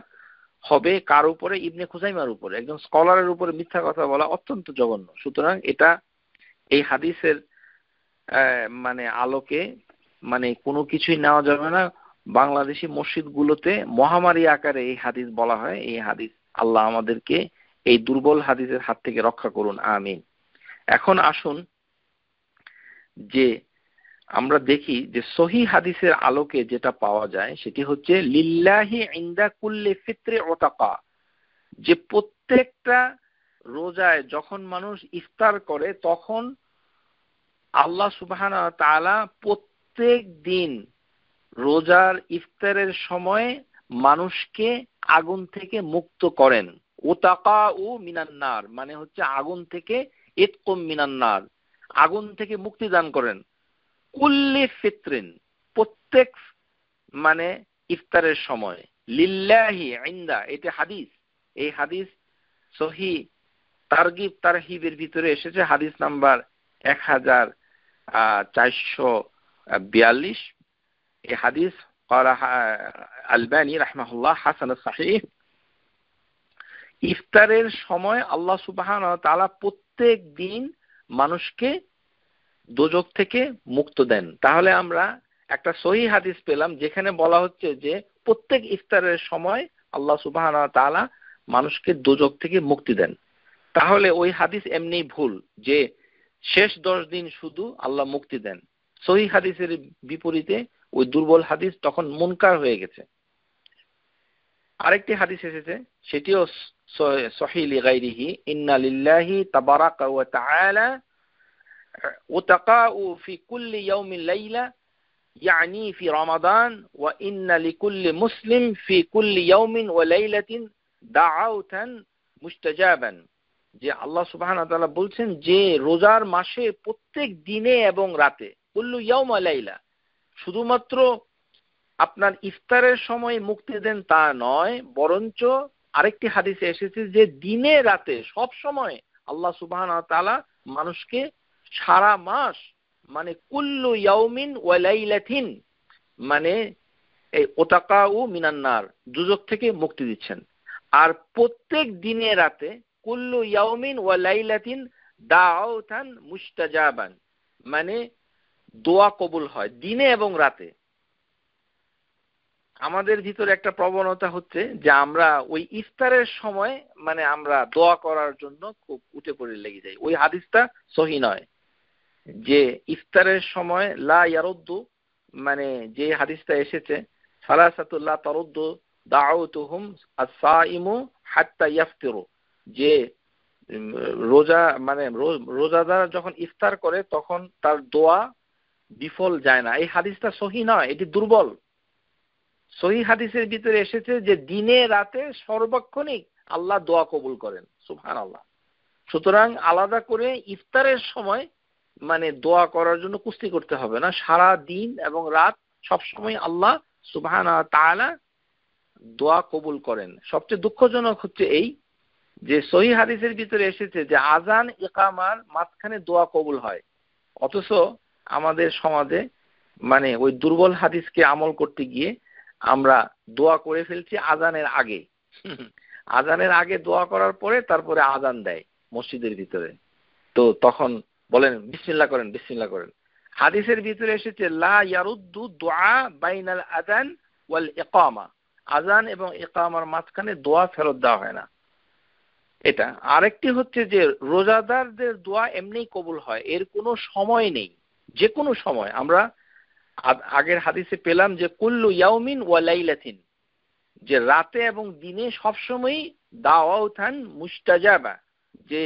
হবে। কার উপরে? ইবনে খুজাইমার উপরে। একজন স্কলারের উপরে মিথ্যা কথা বলা অত্যন্ত জঘন্য। সুতরাং এটা এই হাদিসের মানে আলোকে মানে কোনো কিছুই নেওয়া যাবে না। বাংলাদেশি মসজিদগুলোতে মহামারী আকারে এই হাদিস বলা হয়। এই হাদিস, আল্লাহ আমাদেরকে এই দুর্বল হাদিসের হাত থেকে রক্ষা করুন, আমিন। এখন আসুন যে আমরা দেখি যে সহিহ হাদিসের আলোকে যেটা পাওয়া যায় সেটি হচ্ছে লিল্লাহি ইনদা কুল্লি ফিত্রি উতাকা, যে প্রত্যেকটা রোজায় যখন মানুষ ইফতার করে তখন আল্লাহ সুবহানাহু ওয়া তাআলা প্রত্যেক দিন রোজার ইফতারের সময় মানুষকে আগুন থেকে মুক্ত করেন। উতাকাউ মিনান নার মানে হচ্ছে আগুন থেকে, ইতকুম মিনান নার আগুন থেকে মুক্তি দান করেন। কুল্লি ফিত্রিন প্রত্যেক মানে ইফতারের সময়, লিল্লাহি ইনদা এটা হাদিস, এই হাদিস সহিহ তারগিব তারহিবের ভিতরে এসেছে, হাদিস নাম্বার 1442। এই হাদিস আলবানী রাহমাহুল্লাহ হাসান সহিহ। ইফতারের সময় আল্লাহ সুবহানাহু ওয়া তাআলা প্রত্যেক দিন মানুষকে দোজখ থেকে মুক্ত দেন। তাহলে আমরা একটা সহিহ হাদিস পেলাম যেখানে বলা হচ্ছে যে প্রত্যেক ইফতারের সময় আল্লাহ সুবহানাহু ওয়া তাআলা মানুষকে দোজখ থেকে মুক্তি দেন। তাহলে ওই হাদিস এমনি ভুল যে শেষ 10 দিন শুধু আল্লাহ মুক্তি দেন। সহিহ হাদিসের বিপরীতে ওই দুর্বল হাদিস তখন মুনকার হয়ে গেছে। আরেকটি হাদিস এসেছে, সেটিও সহিহ লিগাইরিহি, ইন্না লিল্লাহি তাবারাকা ওয়া তাআলা উতাকাউ ফি কুল্লি ইয়াউমিন লাইলা ইয়ানি ফি রমাদান ওয়া ইন্না লিকুল্লি মুসলিম ফি কুল্লি ইয়াউমিন ওয়া লাইলাতিন দাআওতান মুস্তাজাবান। যে আল্লাহ সুবহানাহু ওয়া তাআলা বলছেন যে রোজার মাসে প্রত্যেক দিনে এবং রাতে, কুল্লু ইয়াউম ওয়া লাইলা, শুধুমাত্র আপনার ইফতারের সময় মুক্তি দেন তা নয়, বরঞ্চ আরেকটি হাদিসে এসেছে যে দিনে রাতে সব সময় আল্লাহ সুবহানাহু ওয়া তাআলা মানুষকে সারা মাস, মানে কুল্লু ইয়াউমিন ওয়া লাইলাতিন, মানে এই ওতাকাউ মিনান নার, দুজক থেকে মুক্তি দিচ্ছেন। আর প্রত্যেক দিনে রাতে কুল্লু ইয়াউমিন ওয়া লাইলাতিন দাআওতান মুস্তাজাবান, মানে দোয়া কবুল হয় দিনে এবং রাতে। আমাদের ভিতরে একটা প্রবণতা হচ্ছে যে আমরা ওই ইফতারের সময় মানে আমরা দোয়া করার জন্য খুব উঠে পড়ে লেগে যাই। ওই হাদিসটা সহিহ নয় যে ইফতারের সময় লা ইয়ারুদ্দু, মানে যে হাদিসটা এসেছে সালাসাতুল লা তারুদ্দু দাউতুহুম আস-সাইমু হাত্তা ইয়াফতিরু, যে রোজা মানে রোজাদার যখন ইফতার করে তখন তার দোয়া বিফল যায় না। এই হাদিসটা সহিহ নয়, এটি দুর্বল। সহিহ হাদিসের ভিতরে এসেছে যে দিনে রাতে সর্বক্ষণিক আল্লাহ দোয়া কবুল করেন, সুবহানাল্লাহ। সুতরাং আলাদা করে ইফতারের সময় মানে দোয়া করার জন্য কুস্তি করতে হবে না, সারা দিন এবং রাত সব সময় আল্লাহ সুবহানাহু ওয়া তাআলা দোয়া কবুল করেন। সবচেয়ে দুঃখজনক হচ্ছে এই যে সহিহ হাদিসের ভিতরে এসেছে যে আজান ইকামার মাঝখানে দোয়া কবুল হয়, অথচ আমাদের সমাজে মানে ওই দুর্বল হাদিসকে আমল করতে গিয়ে আমরা দোয়া করে ফেলছি আজানের আগে। আজানের আগে দোয়া করার পরে তারপরে আজান দেয় মসজিদের ভিতরে, তো তখন বলেন বিসমিল্লাহ করেন, বিসমিল্লাহ করেন। হাদিসের ভিতরে এসেছে লা ইয়ারুদ্দু দুআ বাইনাল আযান ওয়াল ইকামা, আজান এবং ইকামার মাঝখানে দোয়া ফেরত দেওয়া হয় না। এটা আরেকটি হচ্ছে যে রোজাদারদের দোয়া এমনিই কবুল হয়, এর কোনো সময় নেই, যে কোনো সময়। আমরা আগের হাদিসে পেলাম যে কুল্লু ইয়াউমিন ওয়া লাইলাতিন, যে রাতে এবং দিনে সবসময়ই দাওয়াতান মুস্তাজাবা, যে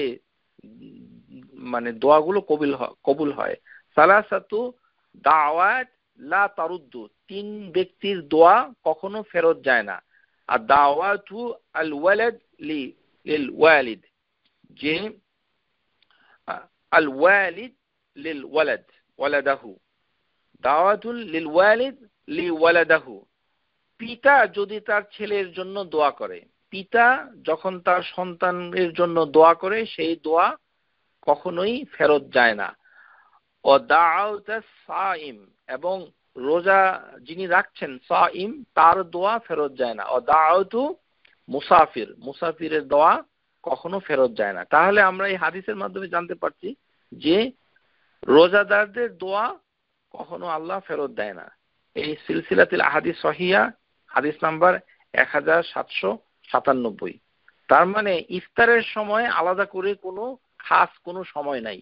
মানে দোয়াগুলো কবুল হয়। সালাসাতু দাওয়াত লা তারুদ্দু, 3 ব্যক্তির দোয়া কখনো ফেরত যায় না। আর দাওয়াতু আল ওয়ালাদ লিল ওয়ালিদ, যে আল ওয়ালিদ লিল ওয়ালাদ ওয়ালাদাহু, দাওয়াতুল লিল ওয়ালিদ লি ওয়ালাদাহু, পিতা যদি তার ছেলের জন্য দোয়া করে, পিতা যখন তার সন্তানের জন্য দোয়া করে সেই দোয়া কখনোই ফেরত যায় না। ও দাআউতাস সাইম, এবং রোজা যিনি রাখছেন সাইম তার দোয়া ফেরত যায় না। ও দাআউতু মুসাফির, মুসাফিরের দোয়া কখনো ফেরত যায় না। তাহলে আমরা এই হাদিসের মাধ্যমে জানতে পারছি যে রোজাদারদের দোয়া কখনো আল্লাহ ফেরত দেয় না। এই সিলসিলাতুল আহাদিস সহিহা হাদিস নাম্বার 1797। তার মানে ইফতারের সময় আলাদা করে কোনো খাস কোনো সময় নাই,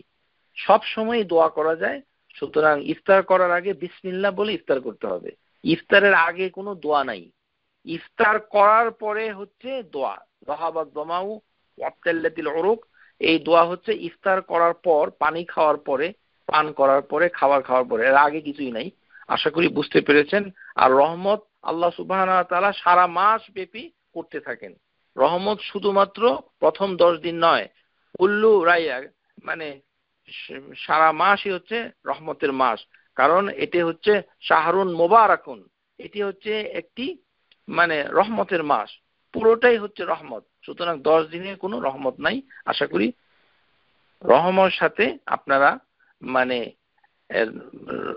সব সময় দোয়া করা যায়। সুতরাং ইফতার করার আগে বিসমিল্লাহ বলে ইফতার করতে হবে। ইফতারের আগে কোনো দোয়া নাই, ইফতার করার পরে হচ্ছে দোয়া। যাহাবাত যামাউ ওয়াবতাল্লাতিল উরুক, এই দোয়া হচ্ছে ইফতার করার পর, পানি খাওয়ার পরে, পান করার পরে, খাবার খাওয়ার পরে, এর আগে কিছুই নাই। আশা করি বুঝতে পেরেছেন। আর রহমত আল্লাহ সুবহানাহু ওয়া তাআলা সারা মাস ব্যাপী করতে থাকেন। রহমত শুধুমাত্র প্রথম 10 দিন নয়, কুল্লু রাইয়া, মানে সারা মাসই হচ্ছে রহমতের মাস। কারণ এটি হচ্ছে শাহরুন মুবারাকুন, এটি হচ্ছে একটি মানে রহমতের মাস, পুরোটাই হচ্ছে রহমত। সুতরাং 10 দিনের কোনো রহমত নাই। আশা করি রহমতের সাথে আপনারা মানে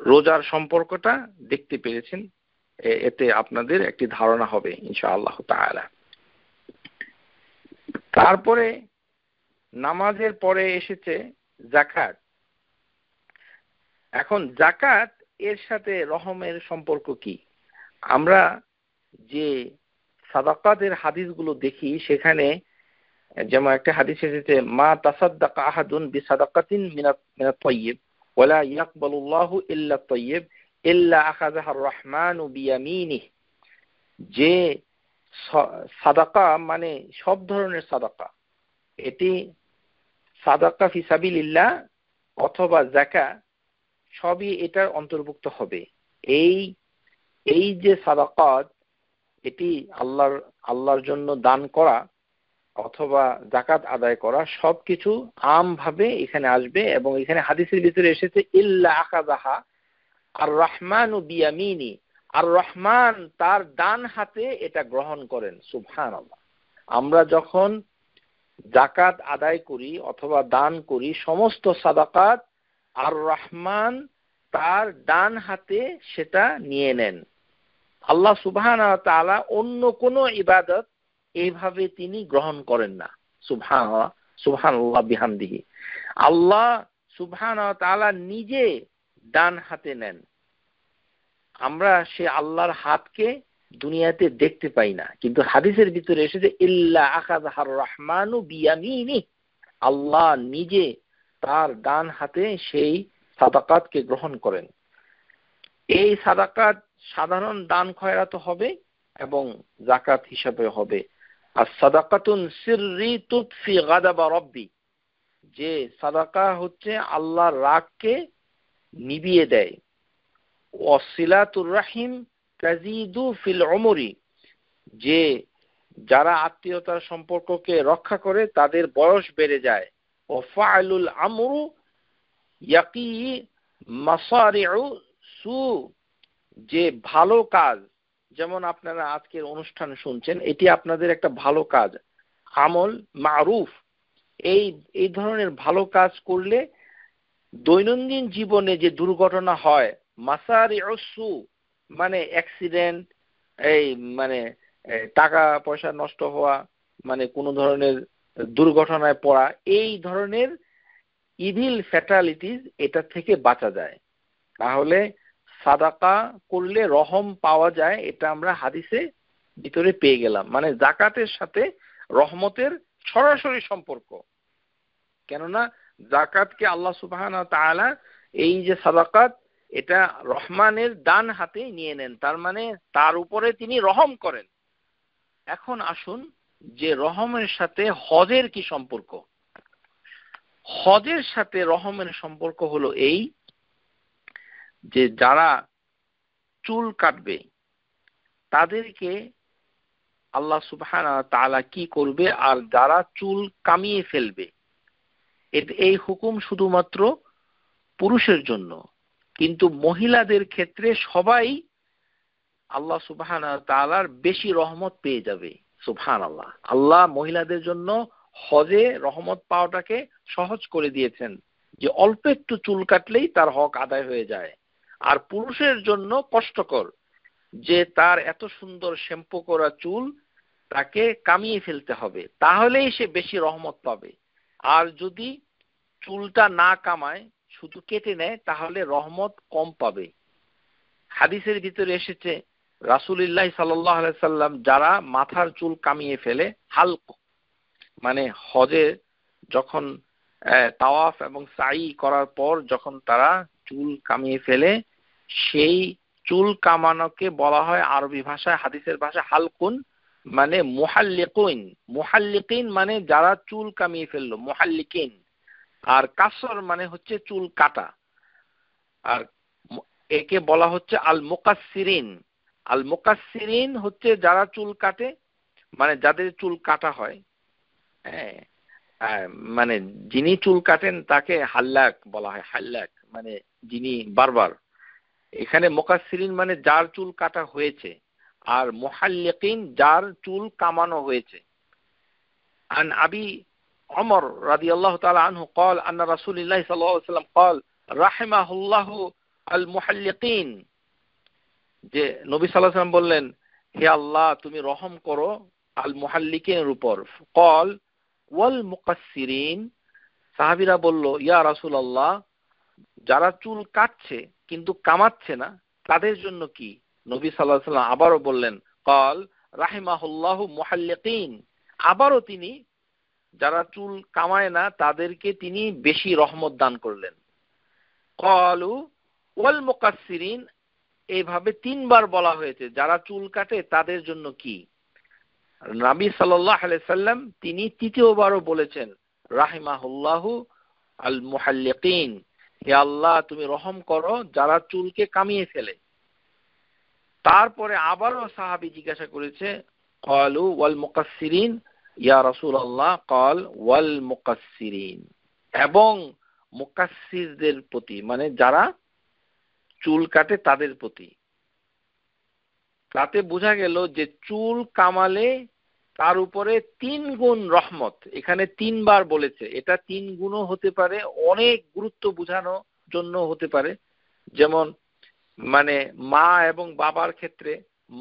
রোজার সম্পর্কটা দেখতে পেরেছেন, এতে আপনাদের একটি ধারণা হবে ইনশাআল্লাহ তাআলা। তারপরে নামাজের পরে এসেছে যাকাত। এখন যাকাত এর সাথে রহমের সম্পর্ক কি? আমরা যে সাদাকাতের হাদিসগুলো দেখি সেখানে যেমন একটা হাদিস এসেছে, মা তাসাদ্দাকা আহাদুন বিসাদাকাতিন মিনাত তাইয়্যিব ওয়ালা ইয়াকবালুল্লাহু ইল্লা তাইয়্যিব ইল্লা আখাযাহা আর-রাহমানু বিয়ামিনিহি। যে সাদাকা মানে সব ধরনের সাদাকা, এটি সাদাকা ফি সাবিলিল্লাহ অথবা যাকাত সবই এটার অন্তর্ভুক্ত হবে। এই যে সাদাকাত, এটি আল্লাহর জন্য দান করা অথবা যাকাত আদায় করা সবকিছু আমভাবে এখানে আসবে। এবং এখানে হাদিসের ভিতরে এসেছে ইল্লা আখাযাহা আর-রাহমানু বিয়ামিনি, আর রহমান তার ডান হাতে এটা গ্রহণ করেন। সুবহানাল্লাহ। আমরা যখন যাকাত আদায় করি অথবা দান করি, সমস্ত সাদাকাত আর রহমান তার ডান হাতে সেটা নিয়ে নেন। আল্লাহ সুবহানাহু ওয়া তাআলা অন্য কোনো ইবাদত এইভাবে তিনি গ্রহণ করেন না। সুবহানাল্লাহ, সুবহানাল্লাহ বিহামদিহি। আল্লাহ সুবহানাহু ওয়া তাআলা নিজে ডান হাতে নেন। আমরা সে আল্লাহর হাতকে দুনিয়াতে দেখতে পাই না, কিন্তু হাদিসের ভিতরে এসেছে ইল্লা আখাযাহার রহমানু বিয়ামিনি, আল্লাহ নিজে তার ডান হাতে সেই সাদাকাতকে গ্রহণ করেন। এই সাদাকাত সাধারণ দান খয়রাত হবে এবং যাকাত হিসাবে হবে। আর সাদাকাতুন সিররি তুতফি গাদাবা রব্বি, যে সাদাকা হচ্ছে আল্লাহর রাগকে নিভিয়ে দেয়। ওয়াসিলাতুর রাহিম তাজিদু ফিল উমরি, যে যারা আত্মীয়তার সম্পর্ককে রক্ষা করে তাদের বয়স বেড়ে যায়। ও ফাআলুল আমরু ইয়াকি মাসারিউ সু, যে ভালো কাজ, যেমন আপনারা আজকের অনুষ্ঠান শুনছেন, এটি আপনাদের একটা ভালো কাজ, আমল মারুফ। এই ধরনের ভালো কাজ করলে দৈনন্দিন জীবনে যে দুর্ঘটনা হয়, মাসারিউ সু মানে অ্যাক্সিডেন্ট, এই মানে টাকা পয়সা নষ্ট হওয়া, মানে কোনো ধরনের দুর্ঘটনায় পড়া, এই ধরনের ইভিল ফ্যাটালিটিস এটা থেকে বাঁচা যায়। তাহলে সাদাকা করলে রহম পাওয়া যায়, এটা আমরা হাদিসে ভিতরে পেয়ে গেলাম। মানে যাকাতের সাথে রহমতের সরাসরি সম্পর্ক। কেননা যাকাতকে আল্লাহ সুবহানাহু ওয়া তাআলা এই যে সাদাকাত, এটা রহমানের ডান হাতে নিয়ে নেন, তার মানে তার উপরে তিনি রহম করেন। এখন আসুন যে রহমের সাথে হজের কি সম্পর্ক। হজের সাথে রহমের সম্পর্ক হলো এই, যে যারা চুল কাটবে তাদেরকে আল্লাহ সুবহানাহু ওয়া তাআলা কি করবে, আর যারা চুল কামিয়ে ফেলবে, এই হুকুম শুধুমাত্র পুরুষের জন্য, কিন্তু মহিলাদের ক্ষেত্রে সবাই আল্লাহ সুবহানাহু ওয়া তাআলার বেশি রহমত পেয়ে যাবে। সুবহানাল্লাহ। আল্লাহ মহিলাদের জন্য হজে রহমত পাওয়াটাকে সহজ করে দিয়েছেন, যে অল্প একটু চুল কাটলেই তার হক আদায় হয়ে যায়। আর পুরুষের জন্য কষ্টকর, যে তার এত সুন্দর শ্যাম্পু করা চুল তাকে কামিয়ে ফেলতে হবে, তাহলেই সে বেশি রহমত পাবে। আর যদি চুলটা না কামায়, শুধু কেটে নেয়, তাহলে রহমত কম পাবে। হাদিসের ভিতরে এসেছে রাসূলুল্লাহ সাল্লাল্লাহু আলাইহি সাল্লাম যারা মাথার চুল কামিয়ে ফেলে, হালক মানে হজে যখন তাওয়াফ এবং সাই করার পর যখন তারা চুল কামিয়ে ফেলে, সেই চুল কামানোকে বলা হয় আরবি ভাষায়, হাদিসের ভাষায় হালকুন, মানে মুহাল্লিকুন। মুহাল্লিকিন মানে যারা চুল কামিয়ে ফেললো, মুহাল্লিকিন। আর কাসর মানে হচ্ছে চুল কাটা। আর একে বলা হচ্ছে আল মুকাসসিরিন। আল মুকাসসিরিন হচ্ছে যারা চুল কাটে, মানে যাদের চুল কাটা হয়। মানে যিনি চুল কাটেন তাকে হাল্লাক বলা হয়। হাল্লাক মানে যিনি বারবার। এখানে মুকাসসিরিন মানে যার চুল কাটা হয়েছে, আর মুহাল্লিকিন যার চুল কামানো হয়েছে। আন আবি ওমর রাদিয়াল্লাহু তাআলা আনহু قال ان رسول الله صلى الله عليه وسلم قال رحمه الله المحلقين, যে নবী সাল্লাল্লাহু আলাইহি ওয়াসাল্লাম বললেন, হে আল্লাহ তুমি রহম করো আল মুহাল্লিকিনের উপর। قال ওয়াল মুকাসসিরিন, সাহাবীরা বলল, ইয়া রাসূলুল্লাহ, যারা চুল কাটছে কিন্তু কামাচ্ছে না তাদের জন্য কি? নবী সাল্লাল্লাহু আলাইহি ওয়াসাল্লাম আবারও বললেন, ক্বাল রাহিমাহুল্লাহু মুহাল্লিকিন, আবারও তিনি যারা চুল কামায় না তাদেরকে তিনি বেশি রহমত দান করলেন। ক্বালু ওয়াল মুকাসসিরিন, এইভাবে তিনবার বলা হয়েছে যারা চুল কাটে তাদের জন্য কি? নবী সাল্লাল্লাহু আলাইহি সাল্লাম তিনি তৃতীয়বারও বলেছেন, রাহিমাহুল্লাহু আল মুহাল্লিকিন, হে আল্লাহ তুমি রহম করো যারা চুলকে কামিয়ে ফেলে। তারপরে আবারও সাহাবী জিজ্ঞাসা করেছে, ক্বালু ওয়াল মুকাসসিরিন ইয়া রাসূলুল্লাহ, ক্বাল ওয়াল মুকাসসিরিন, এবং মুকাসসিরদের প্রতি, মানে যারা চুল কাটে তাদের প্রতি। তাতে বোঝা গেল যে চুল কামালে তার উপরে 3 গুণ রহমত। এখানে 3 বার বলেছে, এটা 3 গুণও হতে পারে, অনেক গুরুত্ব বোঝানোর জন্য হতে পারে। যেমন মানে মা এবং বাবার ক্ষেত্রে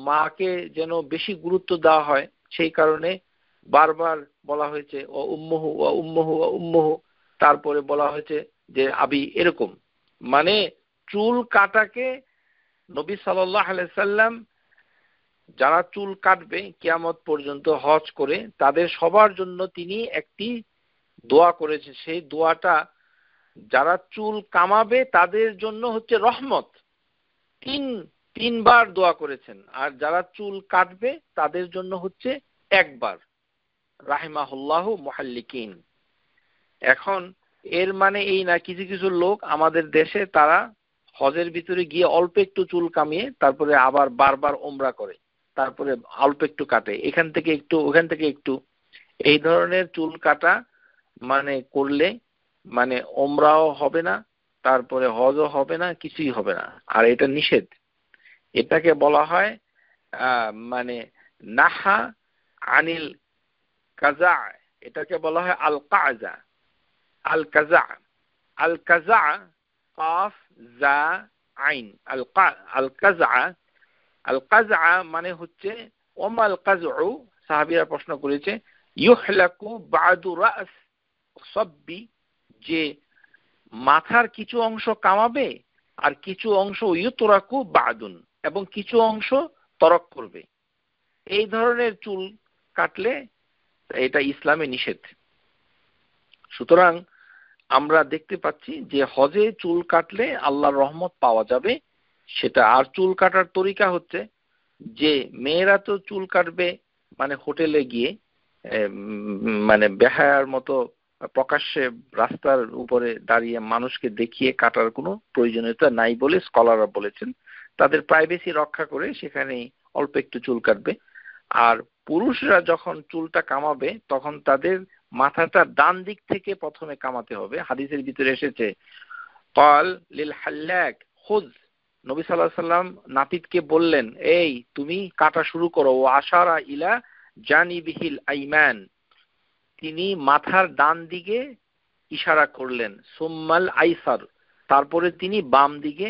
মাকে যেন বেশি গুরুত্ব দেওয়া হয়, সেই কারণে বারবার বলা হয়েছে ও উম্মুহু ও উম্মুহু ও উম্মুহু, তারপরে বলা হয়েছে যে আবি, এরকম। মানে চুল কাটাকে নবী সাল্লাল্লাহু আলাইহি সাল্লাম যারা চুল কাটবে কিয়ামত পর্যন্ত হজ করে তাদের সবার জন্য তিনি একটি দোয়া করেছে। সেই দোয়াটা যারা চুল কামাবে তাদের জন্য হচ্ছে রহমত, তিনবার দোয়া করেছেন, আর যারা চুল কাটবে তাদের জন্য হচ্ছে একবার, রাহিমাহুল্লাহু মুহাল্লিকিন। এখন এর মানে এই না, কিছু কিছু লোক আমাদের দেশে তারা হজের ভিতরে গিয়ে অল্প একটু চুল কামিয়ে তারপরে আবার বারবার ওমরা করে, তারপরে অল্প একটু কাটে, এখান থেকে একটু ওখান থেকে একটু, এই ধরনের চুল কাটা মানে করলে মানে ওমরাও হবে না, তারপরে হজও হবে না, কিছুই হবে না, আর এটা নিষেধ। এটাকে বলা হয় মানে নাহা আনিল কাজা, এটাকে বলা হয় আল কাজা। আল কাজা, আল কাজা, কাফ জা আইন, আল কাজা। আল কাজা মানে হচ্ছে, ওমাল কাজউ, সাহাবীরা প্রশ্ন করেছে, ইউহলাকু বাদু রাস সাব্বি, যে মাথার কিছু অংশ কামাবে আর কিছু অংশ ইউতরাকু বাদুন, এবং কিছু অংশ তরক করবে। এই ধরনের চুল কাটলে এটা ইসলামে নিষেধ। সুতরাং আমরা দেখতে পাচ্ছি যে হজে চুল কাটলে আল্লাহর রহমত পাওয়া যাবে সেটা। আর চুল কাটার তরিকা হচ্ছে যে মেয়েরা তো চুল কাটবে মানে হোটেলে গিয়ে মানে বেহায়ার মতো প্রকাশ্যে রাস্তার উপরে দাঁড়িয়ে মানুষকে দেখিয়ে কাটার কোনো প্রয়োজনীয়তা নাই বলে স্কলাররা বলেছেন। তাদের প্রাইভেসি রক্ষা করে সেখানে অল্প একটু চুল কাটবে। আর পুরুষরা যখন চুলটা কামাবে তখন তাদের মাথাটা ডান দিক থেকে প্রথমে কামাতে হবে। হাদিসের ভিতরে এসেছে, ক্বাল লিল হাল্লাক খুয, নবী সাল্লাল্লাহু আলাইহি সাল্লাম নাপিতকে বললেন, এই তুমি কাটা শুরু করো। ও আশারা ইলা জানিবিহিল আইমান, তিনি মাথার ডান দিকে ইশারা করলেন। সুম্মাল আইসার, তারপরে তিনি বাম দিকে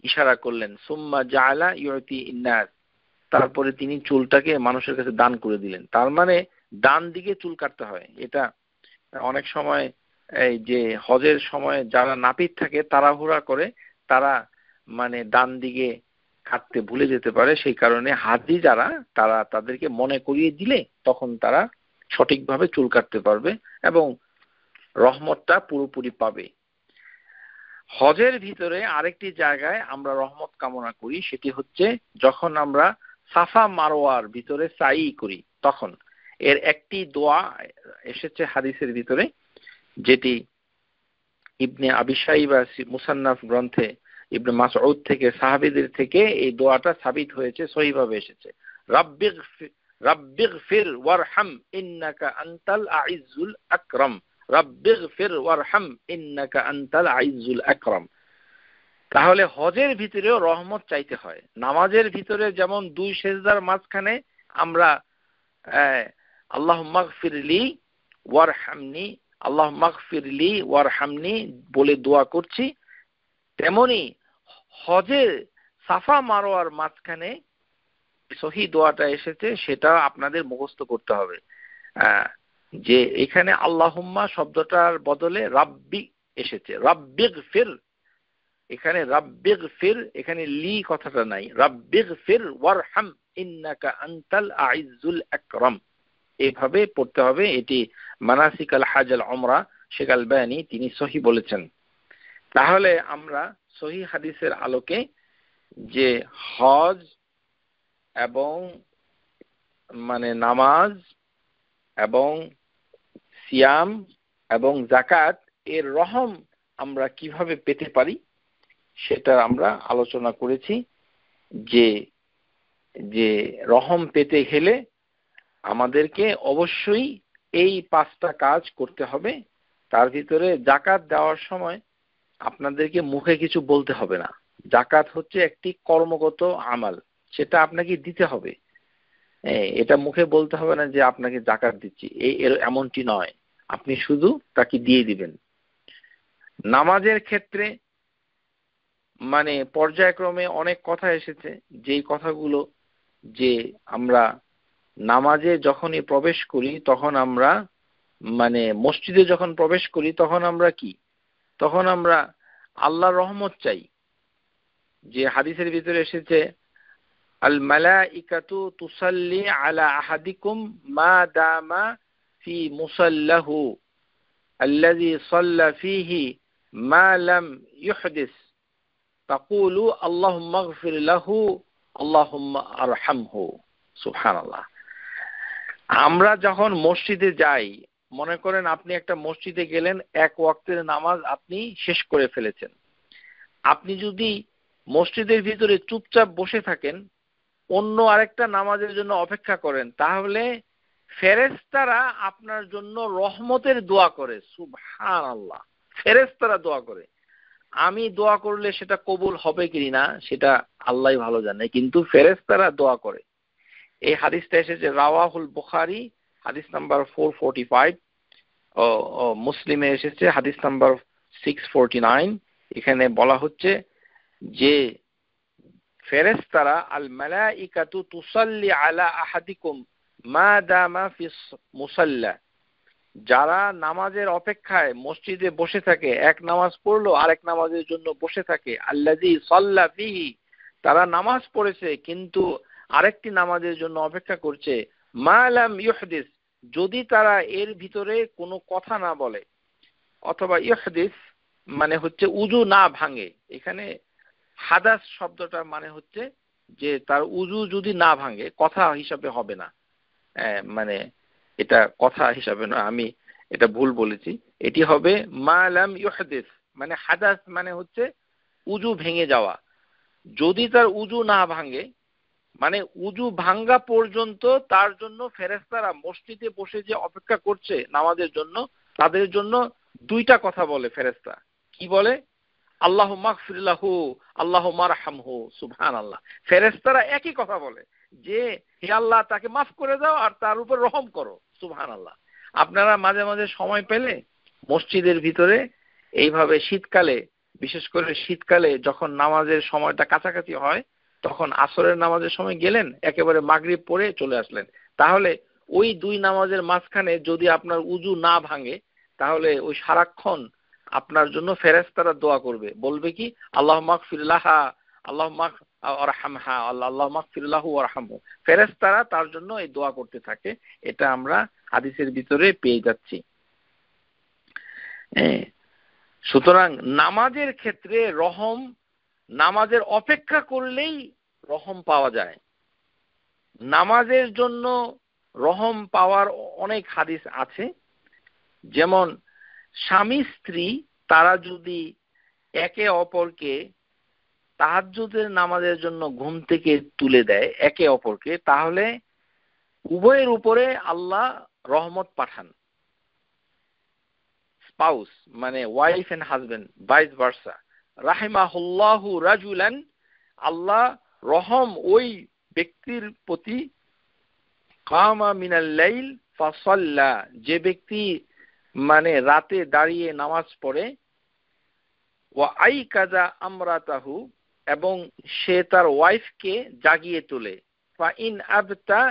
ইশারা করলেন। সুম্মা জাআলা ইউতি ইন্নাস, তারপরে তিনি চুলটাকে মানুষের কাছে দান করে দিলেন। তার মানে ডান দিকে চুল কাটতে হয়। এটা অনেক সময় এই যে হজের সময় যারা নাপিত থাকে তাড়াহুড়া করে, তারা মানে ডান দিকে কাটতে ভুলে যেতে পারে। সেই কারণে হাজি যারা তারা তাদেরকে মনে করিয়ে দিলে তখন তারা সঠিকভাবে চুল কাটতে পারবে এবং রহমতটা পুরোপুরি পাবে। হজের ভিতরে আরেকটি জায়গায় আমরা রহমত কামনা করি, সেটি হচ্ছে যখন আমরা সাফা মারওয়ার ভিতরে সাই করি তখন। এর একটি দোয়া এসেছে হাদিসের ভিতরে, যেটি ইবনে আবি শাইবা মুসান্নাফ গ্রন্থে ইবনে মাসউদ থেকে সাহাবীদের থেকে এই দোয়াটা সাবিত হয়েছে, সহিভাবে এসেছে। রাব্বিগফির ওয়ারহাম ইন্নাকা আনতাল আইজ্জুল আকরাম, রাব্বিগফির ওয়ারহাম ইন্নাকা আনতাল আইজ্জুল আকরাম। তাহলে হজের ভিতরেও রহমত চাইতে হয়। নামাজের ভিতরে যেমন 2 সেজদার মাঝখানে আমরা আল্লাহুম্মা গফিরলি ওয়ারহামনি, আল্লাহুম্মা গফিরলি ওয়ারহামনি বলে দোয়া করছি, তেমনি হজে সাফা মারওয়ার মাঝখানে সহি দোয়াটা এসেছে, সেটা আপনাদের মুখস্থ করতে হবে। যে এখানে আল্লাহুম্মা শব্দটার বদলে রাব্বি এসেছে, রাব্বিগফির। এখানে রাব্বিগফির, এখানে লি কথাটা নাই, রাব্বিগফির ওয়ারহাম ইন্নাকা আনতাল আইজ্জুল আকরাম, এভাবে পড়তে হবে। এটি মানাসিকাল হাজ আল উমরা শেখ আলবানী তিনি সহি বলেছেন। তাহলে আমরা সহি হাদিসের আলোকে যে হজ এবং নামাজ এবং সিয়াম এবং যাকাত এর রহম আমরা কিভাবে পেতে পারি সেটা আমরা আলোচনা করেছি। যে যে রহম পেতে গেলে আমাদেরকে অবশ্যই এই 5টা কাজ করতে হবে। তার ভিতরে যাকাত দেওয়ার সময় আপনাদেরকে মুখে কিছু বলতে হবে না। যাকাত হচ্ছে একটি কর্মগত আমাল, সেটা আপনাকে দিতে হবে। এটা মুখে বলতে হবে না যে আপনাকে যাকাত দিচ্ছি, এমনটি নয়, আপনি শুধু তাকে দিয়ে দিবেন। নামাজের ক্ষেত্রে পর্যায়ক্রমে অনেক কথা এসেছে, যেই কথাগুলো যে আমরা নামাজে যখনই প্রবেশ করি তখন আমরা মসজিদে যখন প্রবেশ করি তখন আমরা কি, তখন আমরা আল্লাহর রহমত চাই। যে হাদিসের ভিতরে এসেছে আল মালাইকাতু তুসাল্লি আলা আহাদিকুম মা দামা ফি মুসাল্লাহু আল্লাযী সাল্লা ফীহি মা লাম ইউহদিস তাকুলু আল্লাহুম্মা ইগফির লাহু আল্লাহুম্মা আরহামহু। সুবহানাল্লাহ। আমরা যখন মসজিদে যাই, মনে করেন আপনি একটা মসজিদে গেলেন, এক ওয়াক্তের নামাজ আপনি শেষ করে ফেলেছেন। আপনি যদি মসজিদের ভিতরে চুপচাপ বসে থাকেন, অন্য আরেকটা নামাজের জন্য অপেক্ষা করেন, তাহলে ফেরেশতারা আপনার জন্য রহমতের দোয়া করে। সুবহানাল্লাহ, ফেরেশতারা দোয়া করে। আমি দোয়া করলে সেটা কবুল হবে কিনা সেটা আল্লাহই ভালো জানে, কিন্তু ফেরেশতারা দোয়া করে। এই হাদিসটা এসেছে রাওয়াহুল বুখারী হাদিস নাম্বার 445, ও মুসলিমে এসেছে হাদিস নাম্বার 649। এখানে বলা হচ্ছে যে ফেরেশতারা আল মালাইকাতু তুসাল্লি আলা আহাদিকুম মা দামা ফিস মুসাল্লা, যারা নামাজের অপেক্ষায় মসজিদে বসে থাকে, এক নামাজ পড়লো আরেক নামাজের জন্য বসে থাকে, আল্লাযী সাল্লা ফীহি, তারা নামাজ পড়েছে কিন্তু আরেকটি নামাজের জন্য অপেক্ষা করছে, মা লাম ইউহদিস, যদি তারা এর ভিতরে কোনো কথা না বলে, অথবা ইউহদিস হচ্ছে উযু না ভাঙে। এখানে হাদাস শব্দটা হচ্ছে যে তার উযু যদি না ভাঙে, কথা হিসাবে হবে না। এটা কথা হিসাবে নয়, আমি এটা ভুল বলেছি। এটি হবে মা লাম ইউহদিস, হাদাস হচ্ছে উযু ভেঙে যাওয়া। যদি তার উযু না ভাঙে, উযু ভাঙ্গা পর্যন্ত তার জন্য ফেরেশতারা মসজিদে বসে যে অপেক্ষা করছে নামাজের জন্য, তাদের জন্য 2টা কথা বলে ফেরেশতা। কি বলে? আল্লাহুম্মা ইগফির লাহু আল্লাহুম্মা আরহামহু। সুবহানাল্লাহ। ফেরেশতারা একই কথা বলে যে হে আল্লাহ, তাকে মাফ করে দাও আর তার উপর রহম করো। সুবহানাল্লাহ। আপনারা মাঝে মাঝে সময় পেলে মসজিদের ভিতরে এইভাবে শীতকালে, বিশেষ করে শীতকালে যখন নামাজের সময়টা কাছাকাছি হয়, তখন আসরের নামাজের সময় গেলেন, একেবারে মাগরিব পড়ে চলে আসলেন, তাহলে ওই 2 নামাজের মাঝখানে যদি আপনার উযু না ভাঙে, তাহলে ওই সারাক্ষণ আপনার জন্য ফেরেশতারা দোয়া করবে, বলবে কি আল্লাহুম্মা ইগফির লাহা আল্লাহুম্মা আরহামহা আল্লাহুম্মা ইগফির লাহু ওয়ারহামহু। ফেরেশতারা তার জন্য এই দোয়া করতে থাকে। এটা আমরা হাদিসের ভিতরে পেয়ে যাচ্ছি। সুতরাং নামাজের ক্ষেত্রে রহম, নামাজের অপেক্ষা করলেই রহম পাওয়া যায়। নামাজের জন্য রহম পাওয়ার অনেক হাদিস আছে। যেমন স্বামী স্ত্রী তারা যদি একে অপরকে তাহাজ্জুদের নামাজের জন্য ঘুম থেকে তুলে দেয় একে অপরকে, তাহলে উভয়ের উপরে আল্লাহ রহমত পাঠান। Spouse wife and husband, vice versa. রাহিমাহুল্লাহু রাজুলান, আল্লাহ রহম ওই ব্যক্তির প্রতি, কামা মিনাল লাইল ফাসাল্লা, যে ব্যক্তি রাতে দাঁড়িয়ে নামাজ পড়ে, ওয়া আইকাযা আমরাতাহু, এবং সে তার ওয়াইফকে জাগিয়ে তোলে, ফা ইন আবতা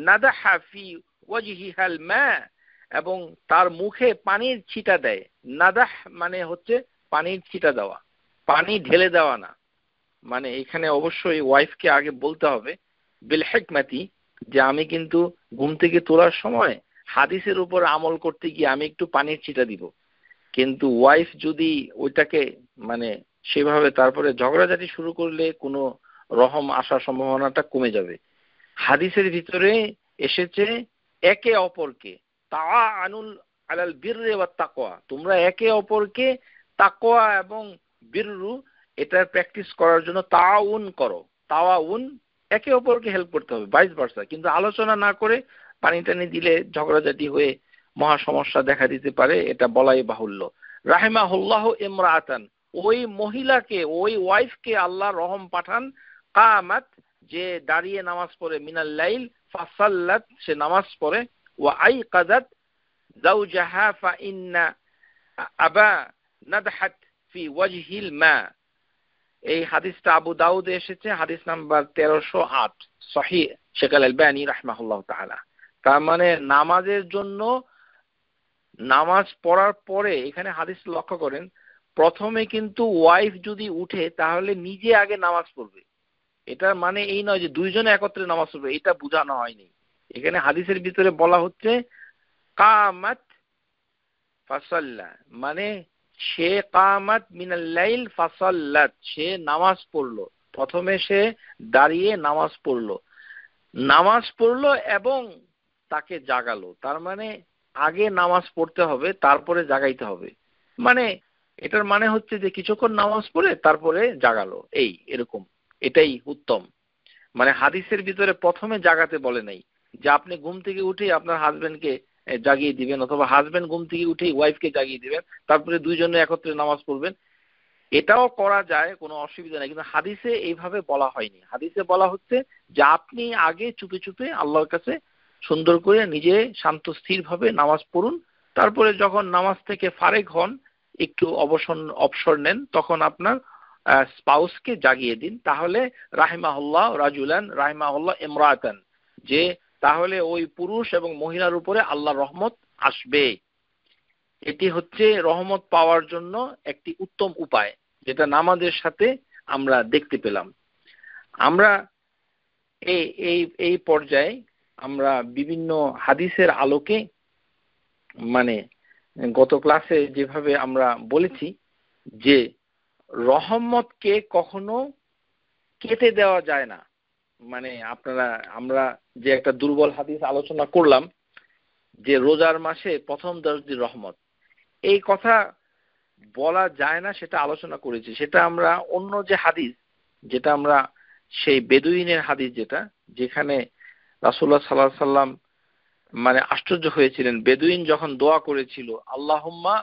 নাদহা ফি ওয়াজহিহাল মা, এবং তার মুখে পানির ছিটা দেয়। নাদাহ মানে হচ্ছে পানির ছিটা দেওয়া, পানি ঢেলে দেওয়া না। মানে এখানে অবশ্যই ওয়াইফকে আগে বলতে হবে বিল হিকমাতি, যে আমি কিন্তু ঘুম থেকে তোলার সময় হাদিসের উপর আমল করতে গিয়ে আমি একটু পানির ছিটা দিব। কিন্তু ওয়াইফ যদি ওইটাকে মানে সেভাবে তারপরে ঝগড়াঝাটি শুরু করলে কোনো রহম আসার সম্ভাবনাটা কমে যাবে। হাদিসের ভিতরে এসেছে একে অপরকে তাআনুল আলাল বিররি ওয়াত তাকওয়া, তোমরা একে অপরকে তাকওয়া এবং বিররু এটার প্র্যাকটিস করার জন্য তাআউন করো। তাআউন একে অপরকে হেল্প করতে হবে, ভাইস ভার্সা। কিন্তু আলোচনা না করে পানি টানি দিলে ঝগড়াঝাটি হয়ে মহা সমস্যা দেখা দিতে পারে, এটা বলাই বাহুল্য। রাহিমাহুল্লাহ ইমরাআতান, ওই মহিলাকে, ওই ওয়াইফকে আল্লাহ রহম পাঠান, কামাত যে দাঁড়িয়ে নামাজ পড়ে, মিনাল লাইল ফাসাল্লাত সে নামাজ পড়ে, ওয়া আইকাযাত যাওজাহা ফাইন্না আবা নাদহাত ফি ওয়াজহিল মা। এই হাদিসটা আবু দাউদে এসেছে, হাদিস নাম্বার 1308, সহিহ শেখ আল আলবানী রাহমাহুল্লাহ তাআলা। তার মানে নামাজের জন্য নামাজ পড়ার পরে এখানে হাদিস লক্ষ্য করেন, প্রথমে কিন্তু ওয়াইফ যদি উঠে তাহলে নিজে আগে নামাজ পড়বে। এটার মানে এই নয় যে দুইজনে একত্রে নামাজ পড়বে, এটা বোঝানো হয়নি। এখানে হাদিসের ভিতরে বলা হচ্ছে কামাত ফাসাল্লা, মানে সে কামাত মিনাল লাইল ফাসাল্লাত, সে নামাজ পড়লো। প্রথমে সে দাঁড়িয়ে নামাজ পড়লো, এবং তাকে জাগালো। তার মানে আগে নামাজ পড়তে হবে, তারপরে জাগাইতে হবে। মানে এটার মানে হচ্ছে যে কিছুক্ষণ নামাজ পড়ে তারপরে জাগালো, এই এরকম, এটাই উত্তম। মানে হাদিসের ভিতরে প্রথমে জাগাতে বলে নাই যে আপনি ঘুম থেকে উঠে আপনার হাজবেন্ডকে জাগিয়ে দিবেন, অথবা হাজবেন্ড ঘুম থেকে উঠে ওয়াইফকে জাগিয়ে দিবেন, তারপরে দুইজনে একত্রে নামাজ পড়বেন। এটাও করা যায়, কোনো অসুবিধা নেই, কিন্তু হাদিসে এইভাবে বলা হয়নি। হাদিসে বলা হচ্ছে যে আপনি আগে চুপে চুপে আল্লাহর কাছে সুন্দর করে নিজে শান্ত স্থির ভাবে নামাজ পড়ুন, তারপরে যখন নামাজ থেকে ফারেক হন, একটু অবসর নেন, তখন আপনার স্পাউসকে জাগিয়ে দিন। তাহলে রাহিমাহুল্লাহ রাজুলান রাহিমাহুল্লাহ ইমরাতান, যে তাহলে ওই পুরুষ এবং মহিলার উপরে আল্লাহর রহমত আসবে। এটি হচ্ছে রহমত পাওয়ার জন্য একটি উত্তম উপায়, যেটা নামাজের সাথে আমরা দেখতে পেলাম। আমরা এই এই এই পর্যায়ে আমরা বিভিন্ন হাদিসের আলোকে, মানে গত ক্লাসে যেভাবে আমরা বলেছি যে রহমতকে কখনো কেটে দেওয়া যায় না। মানে আমরা যে একটা দুর্বল হাদিস আলোচনা করলাম যে রোজার মাসে প্রথম 10 দিন রহমত, এই কথা বলা যায় না, সেটা আলোচনা করেছি। সেটা আমরা অন্য যে হাদিস, যেটা আমরা সেই বেদুইনের হাদিস, যেখানে রাসূলুল্লাহ সাল্লাল্লাহু আলাইহি সাল্লাম মানে আশ্চর্য হয়েছিলেন, বেদুইন যখন দোয়া করেছিল আল্লাহুম্মা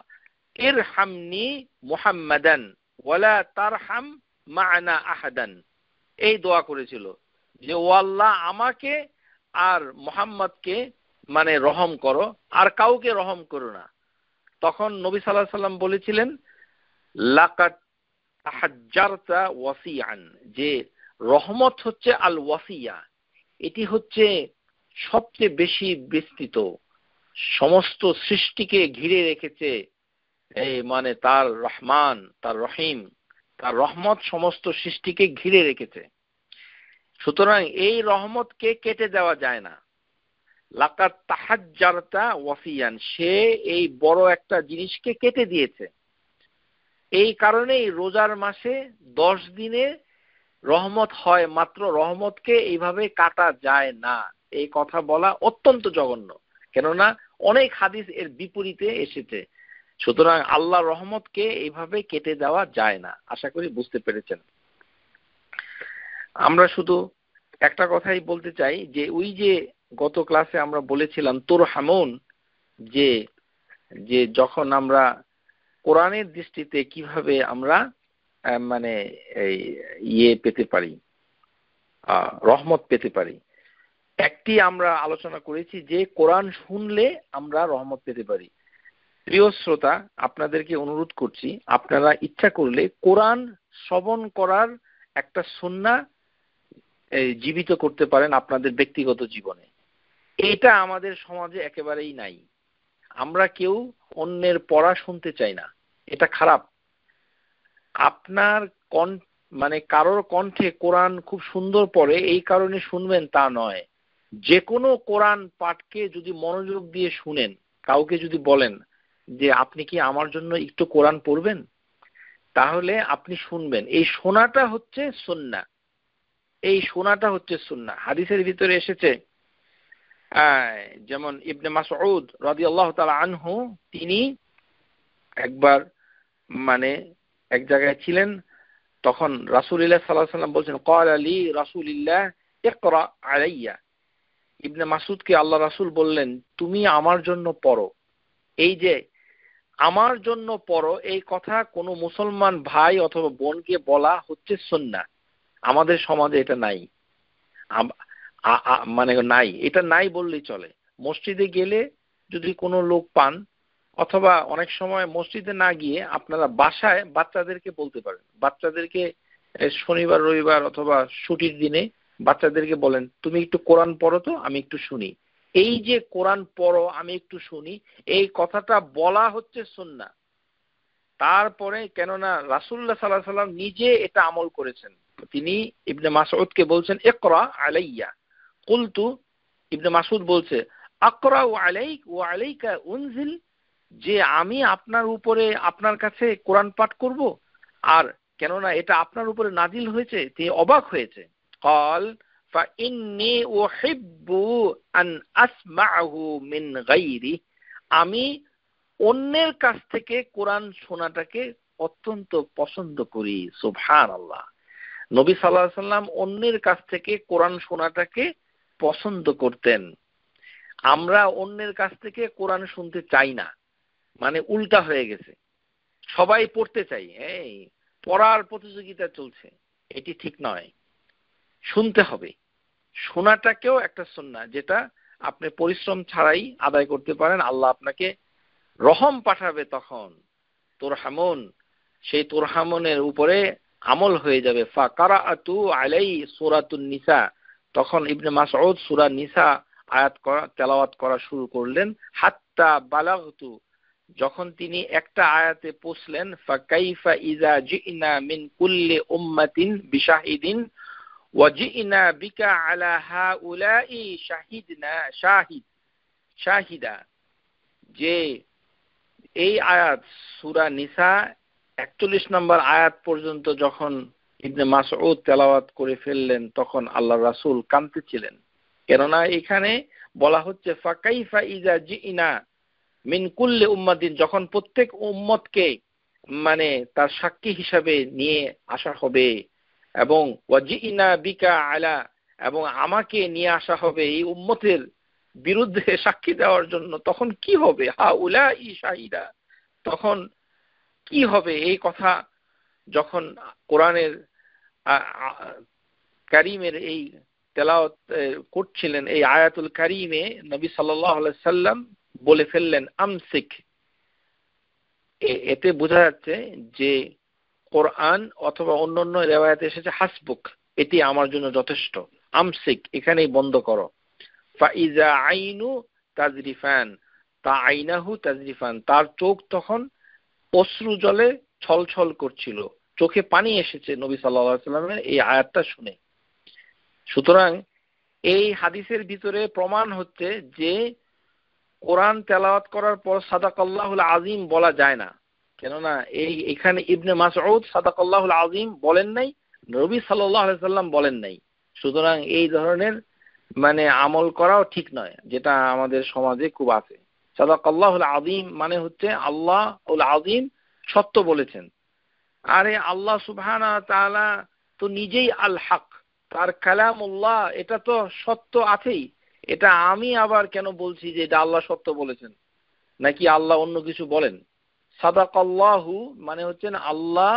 ইরহামনি মুহাম্মাদান ওয়ালা তারহাম মা'না আহাদান, এই দোয়া করেছিল যে ও আল্লাহ আমাকে আর মুহাম্মদকে মানে রহম করো, আর কাউকে রহম করো না। তখন নবী সাল্লাল্লাহু আলাইহি সাল্লাম বলেছিলেন লাকাদ তাহাজ্জারতা ওয়াসিআন, যে রহমত হচ্ছে আল ওয়াসিয়া, এটি হচ্ছে সবচেয়ে বেশি বিস্তৃত, সমস্ত সৃষ্টিকে ঘিরে রেখেছে। এই মানে তার রহমান, তার রহিম, তার রহমত সমস্ত সৃষ্টিকে ঘিরে রেখেছে। সুতরাং এই রহমতকে কেটে দেওয়া যায় না। লাকাদ তাহাজ্জারতা ওয়াসিয়ান, সে এই বড় একটা জিনিসকে কেটে দিয়েছে। এই কারণেই রোজার মাসে 10 দিনে রহমত হয় মাত্র, রহমতকে এইভাবে কাটা যায় না, এই কথা বলা অত্যন্ত জঘন্য, কেননা অনেক হাদিস এর বিপরীতে এসেছে। সুতরাং আল্লাহর রহমতকে এইভাবে কেটে দেওয়া যায় না। আশা করি বুঝতে পেরেছেন। আমরা শুধু একটা কথাই বলতে চাই যে ওই যে গত ক্লাসে আমরা বলেছিলাম তুরহামুন, যে যে যখন আমরা কোরআনের দৃষ্টিতে কিভাবে আমরা মানে এই পেতে পারি, রহমত পেতে পারি। একটি আমরা আলোচনা করেছি যে কোরআন শুনলে আমরা রহমত পেতে পারি। প্রিয় শ্রোতা, আপনাদেরকে অনুরোধ করছি, আপনারা ইচ্ছা করলে কোরআন শ্রবণ করার একটা সুন্নাহ জীবিত করতে পারেন আপনাদের ব্যক্তিগত জীবনে। এটা আমাদের সমাজে একেবারেই নাই। আমরা কেউ অন্যের পড়া শুনতে চাই না, এটা খারাপ। আপনার মানে কারোর কণ্ঠে কোরআন খুব সুন্দর পড়ে এই কারণে শুনবেন তা নয়। যে কোনো কোরআন পাঠকে যদি মনোযোগ দিয়ে শুনেন, কাউকে যদি বলেন যে আপনি কি আমার জন্য একটু কোরআন পড়বেন, তাহলে আপনি শুনবেন। এই শোনাটা হচ্ছে সুন্নাহ, এই শোনাটা হচ্ছে সুন্নাহ। হাদিসের ভিতরে এসেছে, যেমন ইবনে মাসউদ রাদিয়াল্লাহু তাআলা আনহু, তিনি একবার মানে এক জায়গায় ছিলেন, তখন রাসূলুল্লাহ সাল্লাল্লাহু আলাইহি ওয়াসাল্লাম বলছেন, ক্বালা লি রাসূলুল্লাহ ইকরা আলাইয়া। ইবনে মাসউদকে আল্লাহ রাসূল বললেন, তুমি আমার জন্য পড়ো। এই যে আমার জন্য পড়ো, এই কথা কোনো মুসলমান ভাই অথবা বোনকে বলা হচ্ছে সুন্নাহ। আমাদের সমাজে এটা নাই, মানে নাই, এটা নাই বললেই চলে। মসজিদে গেলে যদি কোনো লোক পান, অথবা অনেক সময় মসজিদে না গিয়ে আপনারা বাসায় বাচ্চাদেরকে বলতে পারেন। বাচ্চাদেরকে শনিবার রবিবার অথবা ছুটির দিনে বাচ্চাদেরকে বলেন, তুমি একটু কোরআন পড়ো তো, আমি একটু শুনি। এই যে কোরআন পড়ো, আমি একটু শুনি, এই কথাটা বলা হচ্ছে সুন্নাহ। তারপরে কেননা রাসূলুল্লাহ সাল্লাল্লাহু আলাইহি ওয়াসাল্লাম নিজে এটা আমল করেছেন। তিনি ইবনে মাসউদকে বলছেন, ইকরা আলাইয়া। কুলতু, ইবনে মাসউদ বলছে, আকরাউ আলাইক ওয়া আলাইকা উনজিল, যে আমি আপনার উপরে, আপনার কাছে কোরআন পাঠ করব, আর কেননা এটা আপনার উপরে নাজিল হয়েছে। তিনি অবাক হয়েছে। ক্বাল ফাইন্নী উহিব্বু আন আসমা'হু মিন গায়রি, আমি অন্যের কাছ থেকে কোরআন শোনাটাকে অত্যন্ত পছন্দ করি। সুবহানাল্লাহ। নবী সাল্লাল্লাহু আলাইহি ওয়াসাল্লাম অন্যের কাছ থেকে কোরআন শোনাটাকে পছন্দ করতেন। আমরা অন্যের কাছ থেকে কোরআন শুনতে চাই না, মানে উল্টা হয়ে গেছে। সবাই পড়তে চাই, এই পড়ার প্রতিযোগিতা চলছে, এটি ঠিক নয়। শুনতে হবে। শোনাটাকেও একটা সুন্নাহ, যেটা আপনি পরিশ্রম ছাড়াই আদায় করতে পারেন। আল্লাহ আপনাকে রহম পাঠাবে, তখন তুরহামুন, সেই তুরহামুনের উপরে আমল হয়ে যাবে। ফাকারাতু আলাই সূরাতুন নিসা, তখন ইবনে মাসউদ সূরা নিসা আয়াত তেলাওয়াত করা শুরু করলেন। হাত্তা বালাগতু, যখন তিনি একটা আয়াতে পৌঁছলেন, ফাকাইফা ইযা জিনা মিন কুল্লি উম্মাতিন বিশাহিদিন ওয়া জিনা বিকা আলা হাউলাই শাহিদা, যে এই আয়াত সূরা নিসা ৪১ নম্বর আয়াত পর্যন্ত যখন ইবনে মাসউদ তেলাওয়াত করে ফেললেন, তখন আল্লাহর রাসূল কাঁদতেছিলেন। কেননা এখানে বলা হচ্ছে ফাকাইফা ইযা জিনা মিন কুল্লি উম্মাতিন, যখন প্রত্যেক উম্মতকে মানে তার সাক্ষী হিসাবে নিয়ে আসা হবে, এবং ওয়াজিনা বিকা আলা, এবং আমাকে নিয়ে আসা হবে এই উম্মতের বিরুদ্ধে সাক্ষী দেওয়ার জন্য, তখন কি হবে? হাউলাই শাহিদা, তখন কি হবে? এই কথা যখন কোরআনের কারীমের এই তেলাওয়াত করছিলেন, এই আয়াতুল কারীমে নবী সাল্লাল্লাহু আলাইহি সাল্লাম বলে ফেললেন আমসিক। এতে বোঝা যাচ্ছে যে কোরআন অথবা অন্যান্য রিওয়ায়াতে এসেছে হাসবুক, এটি আমার জন্য যথেষ্ট। আমসিক, এখানেই বন্ধ করো। ফাইজা আইনু তাজরিফান, তা আইনাহু তাজরিফান, তার চোখ তখন অশ্রু জলে ছলছল করছিল, চোখে পানি এসেছে নবী সাল্লাল্লাহু আলাইহি ওয়াসাল্লামের এই আয়াতটা শুনে। সুতরাং এই হাদিসের ভিতরে প্রমাণ হচ্ছে যে কোরআন তেলাওয়াত করার পর সাদাকাল্লাহুল আযীম বলা যায় না। কেননা এখানে ইবনে মাসউদ সাদাকাল্লাহুল আযীম বলেন নাই, নবী সাল্লাল্লাহু আলাইহি ওয়াসাল্লাম বলেন নাই। সুতরাং এই ধরনের মানে আমল করাও ঠিক নয়, যেটা আমাদের সমাজে খুব আছে। সাদাকাল্লাহুল আযীম মানে হচ্ছে আল্লাহুল আযীম সত্য বলেছেন। আরে আল্লাহ সুবহানাহু ওয়া তাআলা তো নিজেই আল হক, তার কালামুল্লাহ, এটা তো সত্য আছেই। এটা আমি আবার কেন বলছি যে এটা আল্লাহ সত্য বলেছেন, নাকি আল্লাহ অন্য কিছু বলেন? সাদাকাল্লাহু মানে হচ্ছেন আল্লাহ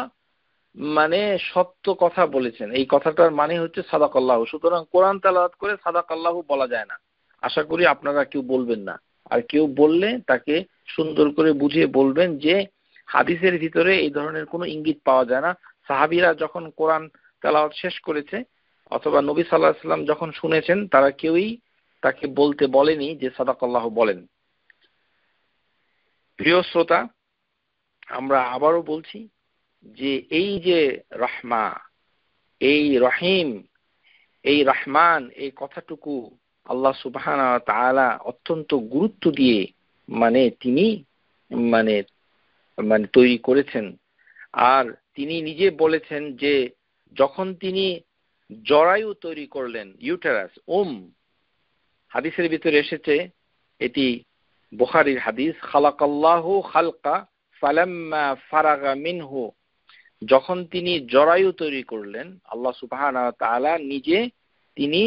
মানে সত্য কথা বলেছেন, এই কথাটার মানে হচ্ছে সাদাকাল্লাহু। সুতরাং কোরআন তেলাওয়াত করে সাদাকাল্লাহু বলা যায় না। আশা করি আপনারা কেউ বলবেন না, আর কেউ বললে তাকে সুন্দর করে বুঝিয়ে বলবেন যে হাদিসের ভিতরে এই ধরনের কোনো ইঙ্গিত পাওয়া যায় না। সাহাবীরা যখন কোরআন তেলাওয়াত শেষ করেছে অথবা নবী সাল্লাল্লাহু আলাইহি ওয়াসাল্লাম যখন শুনেছেন, তারা কেউই তাকে বলতে বলেনি যে সাদাকাল্লাহ বলেন। প্রিয় শ্রোতা, আমরা আবারও বলছি যে এই যে রহমা, এই রহিম, এই রহমান, এই কথাটুকু আল্লাহ সুবহানাহু ওয়া তাআলা অত্যন্ত গুরুত্ব দিয়ে তিনি মানে মানে তৈরি করেছেন। আর তিনি নিজে বলেছেন যে যখন তিনি জরায়ু তৈরি করলেন, ইউটেরাস, হাদিসের ভিতরে এসেছে, এটি বুখারীর হাদিস, খালাকাল্লাহু খালকা ফালাম্মা ফারাগা মিনহু, যখন তিনি জরায়ু তৈরি করলেন, আল্লাহ সুবহানাহু ওয়া তাআলা নিজে তিনি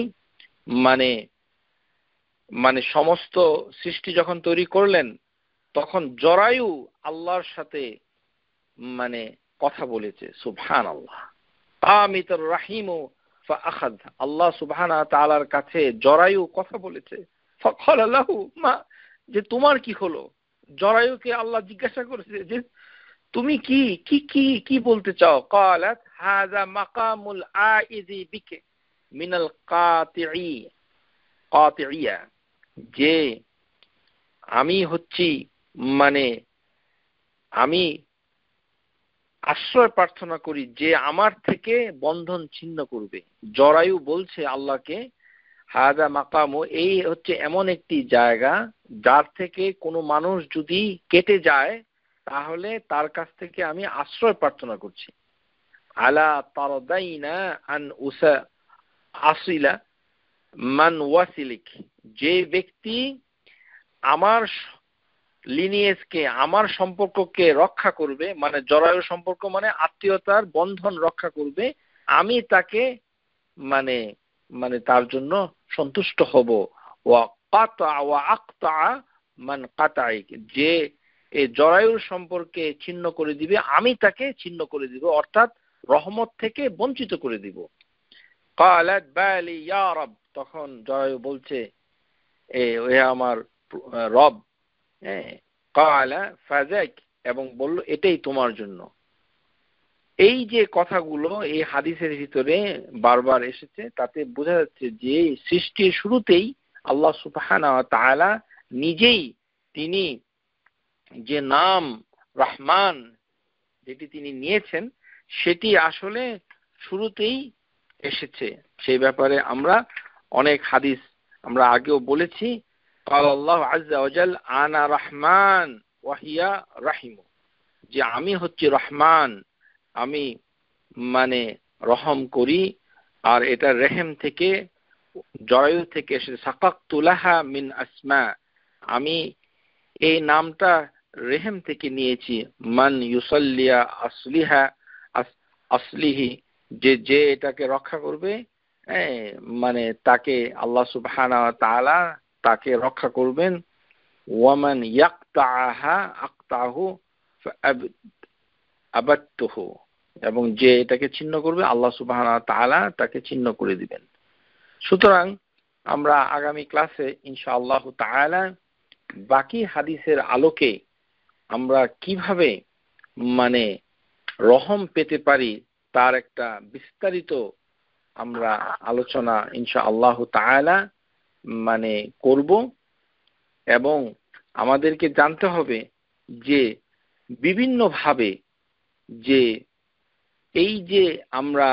সমস্ত সৃষ্টি যখন তৈরি করলেন, তখন জরায়ু আল্লাহর সাথে কথা বলেছে। সুবহানাল্লাহ। কামিতুর রাহিমু ফাআখায, আল্লাহ সুবহানাহু ওয়া তাআলার কাছে জরায়ু কথা বলেছে। ফাকালা লাহু মা, যে তোমার কি হলো? জরায়ুকে আল্লাহ জিজ্ঞাসা করেছে যে তুমি কি কি কি কি বলতে চাও? ক্বালাত হাযা মাকামুল আইযি বিকে মিনাল কাতিইয়া, যে আমি হচ্ছি আমি আশ্রয় প্রার্থনা করি যে আমার থেকে বন্ধন ছিন্ন করবে। জরায়ু বলছে আল্লাহকে, হাযা মাকামু, এই হচ্ছে এমন একটি জায়গা যার থেকে কোনো মানুষ যদি কেটে যায় তাহলে তার কাছ থেকে আমি আশ্রয় প্রার্থনা করছি। আলা তারদাইনা আন আসিলা মান ওয়াসিলিক, যে ব্যক্তি আমার লিনিয়েজকে, আমার সম্পর্ককে রক্ষা করবে, জরায়ু সম্পর্ক আত্মীয়তার বন্ধন রক্ষা করবে, আমি তাকে তার জন্য সন্তুষ্ট হব। ওয়া কাতা ওয়া আকতা মান কাতাইক, যে এই জরায়ুর সম্পর্কে ছিন্ন করে দিবে আমি তাকে ছিন্ন করে দিব, অর্থাৎ রহমত থেকে বঞ্চিত করে দিব। ক্বালাত বালি ইয়া রব, তখন জরায়ু বলছে হে আমার রব। ক্বালা ফাযাক, এবং বলল এটাই তোমার জন্য। এই যে কথাগুলো এই হাদিসের ভিতরে বারবার এসেছে, তাতে বোঝা যাচ্ছে যে সৃষ্টির শুরুতেই আল্লাহ সুবহানাহু ওয়া তাআলা নিজেই তিনি যে নাম রহমান যেটি তিনি নিয়েছেন সেটি আসলে শুরুতেই এসেছে। সেই ব্যাপারে আমরা অনেক হাদিস আমরা আগেও বলেছি। ক্বালা আল্লাহু আযজা ওয়া জাল আনা রহমান ওয়া হিয়া রাহিম, যে আমি হচ্ছি রহমান, আমি রহম করি, আর এটা রেহেম থেকে, জরায়ু থেকে এসেছে। সাকাকতু লাহা মিন আসমা, আমি এই নামটা রেহেম থেকে নিয়েছি। মান ইউসাল্লিয়া আসলিহি, যে এটাকে রক্ষা করবে, তাকে আল্লাহ সুবহানাহু ওয়া তাআলা তাকে রক্ষা করবেন। ওয়ামান ইয়াকতাহা আকতাহু আবাদতুহু, এবং যে এটাকে ছিন্ন করবে আল্লাহ সুবহানাহু ওয়া তাআলা তাকে ছিন্ন করে দিবেন। সুতরাং আমরা আগামী ক্লাসে ইনশাআল্লাহ তাআলা বাকি হাদিসের আলোকে আমরা কিভাবে রহম পেতে পারি তার একটা বিস্তারিত আমরা আলোচনা ইনশাআল্লাহ তাআলা করব। এবং আমাদেরকে জানতে হবে যে বিভিন্নভাবে যে এই যে আমরা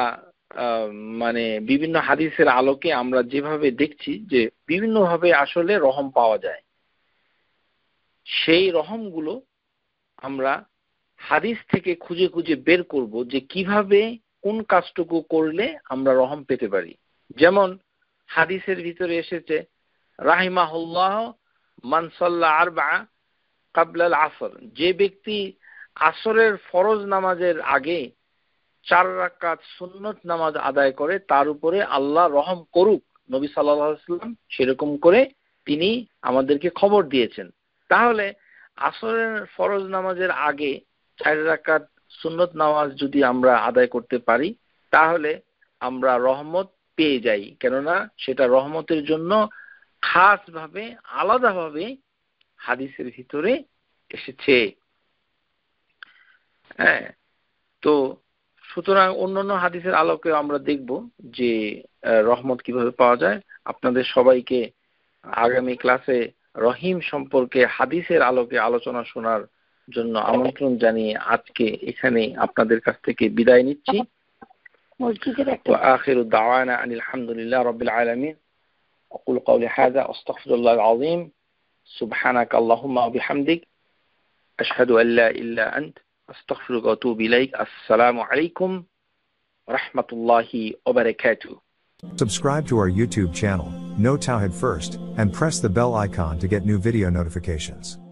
বিভিন্ন হাদিসের আলোকে আমরা যেভাবে দেখছি যে বিভিন্নভাবে আসলে রহম পাওয়া যায়, সেই রহমগুলো আমরা হাদিস থেকে খুঁজে খুঁজে বের করব যে কিভাবে কোন কাজটুকু করলে আমরা রহম পেতে পারি। যেমন হাদিসের ভিতরে এসেছে রাহিমাহুল্লাহ মান সাল্লা আরবা ক্বাবলা আল আসর, যে ব্যক্তি আসরের ফরজ নামাজের আগে 4 রাকাত সুন্নত নামাজ আদায় করে তার উপরে আল্লাহ রহম করুক। নবী সাল্লাল্লাহু আলাইহি ওয়াসাল্লাম সেরকম করে তিনি আমাদেরকে খবর দিয়েছেন। তাহলে আসরের ফরজ নামাজের আগে 4 রাকাত সুন্নত নামাজ যদি আমরা আদায় করতে পারি তাহলে আমরা রহমত পেয়ে যাই, কেননা সেটা রহমতের জন্য খাসভাবে আলাদাভাবে হাদিসের ভিতরে এসেছে। তো সুতরাং অন্যান্য হাদিসের আলোকে আমরা দেখব যে রহমত কিভাবে পাওয়া যায়। আপনাদের সবাইকে আগামী ক্লাসে রহিম সম্পর্কে হাদিসের আলোকে আলোচনা শোনার জন্য আমন্ত্রণ জানিয়ে আজকে এখানে আপনাদের কাছ থেকে বিদায় নিচ্ছি। ওয়া আখিরু দাওয়ানা আনিল হামদুলিল্লাহি রাব্বিল আলামিন। أقول قولي هذا أستغفر الله العظيم سبحانك اللهم وبحمدك أشهد أن لا إله إلا أنت أستغفرك وأتوب إليك. السلام عليكم ورحمة الله وبركاته. Subscribe to our YouTube channel, Know Tawhid First, and press the bell icon to get new video notifications.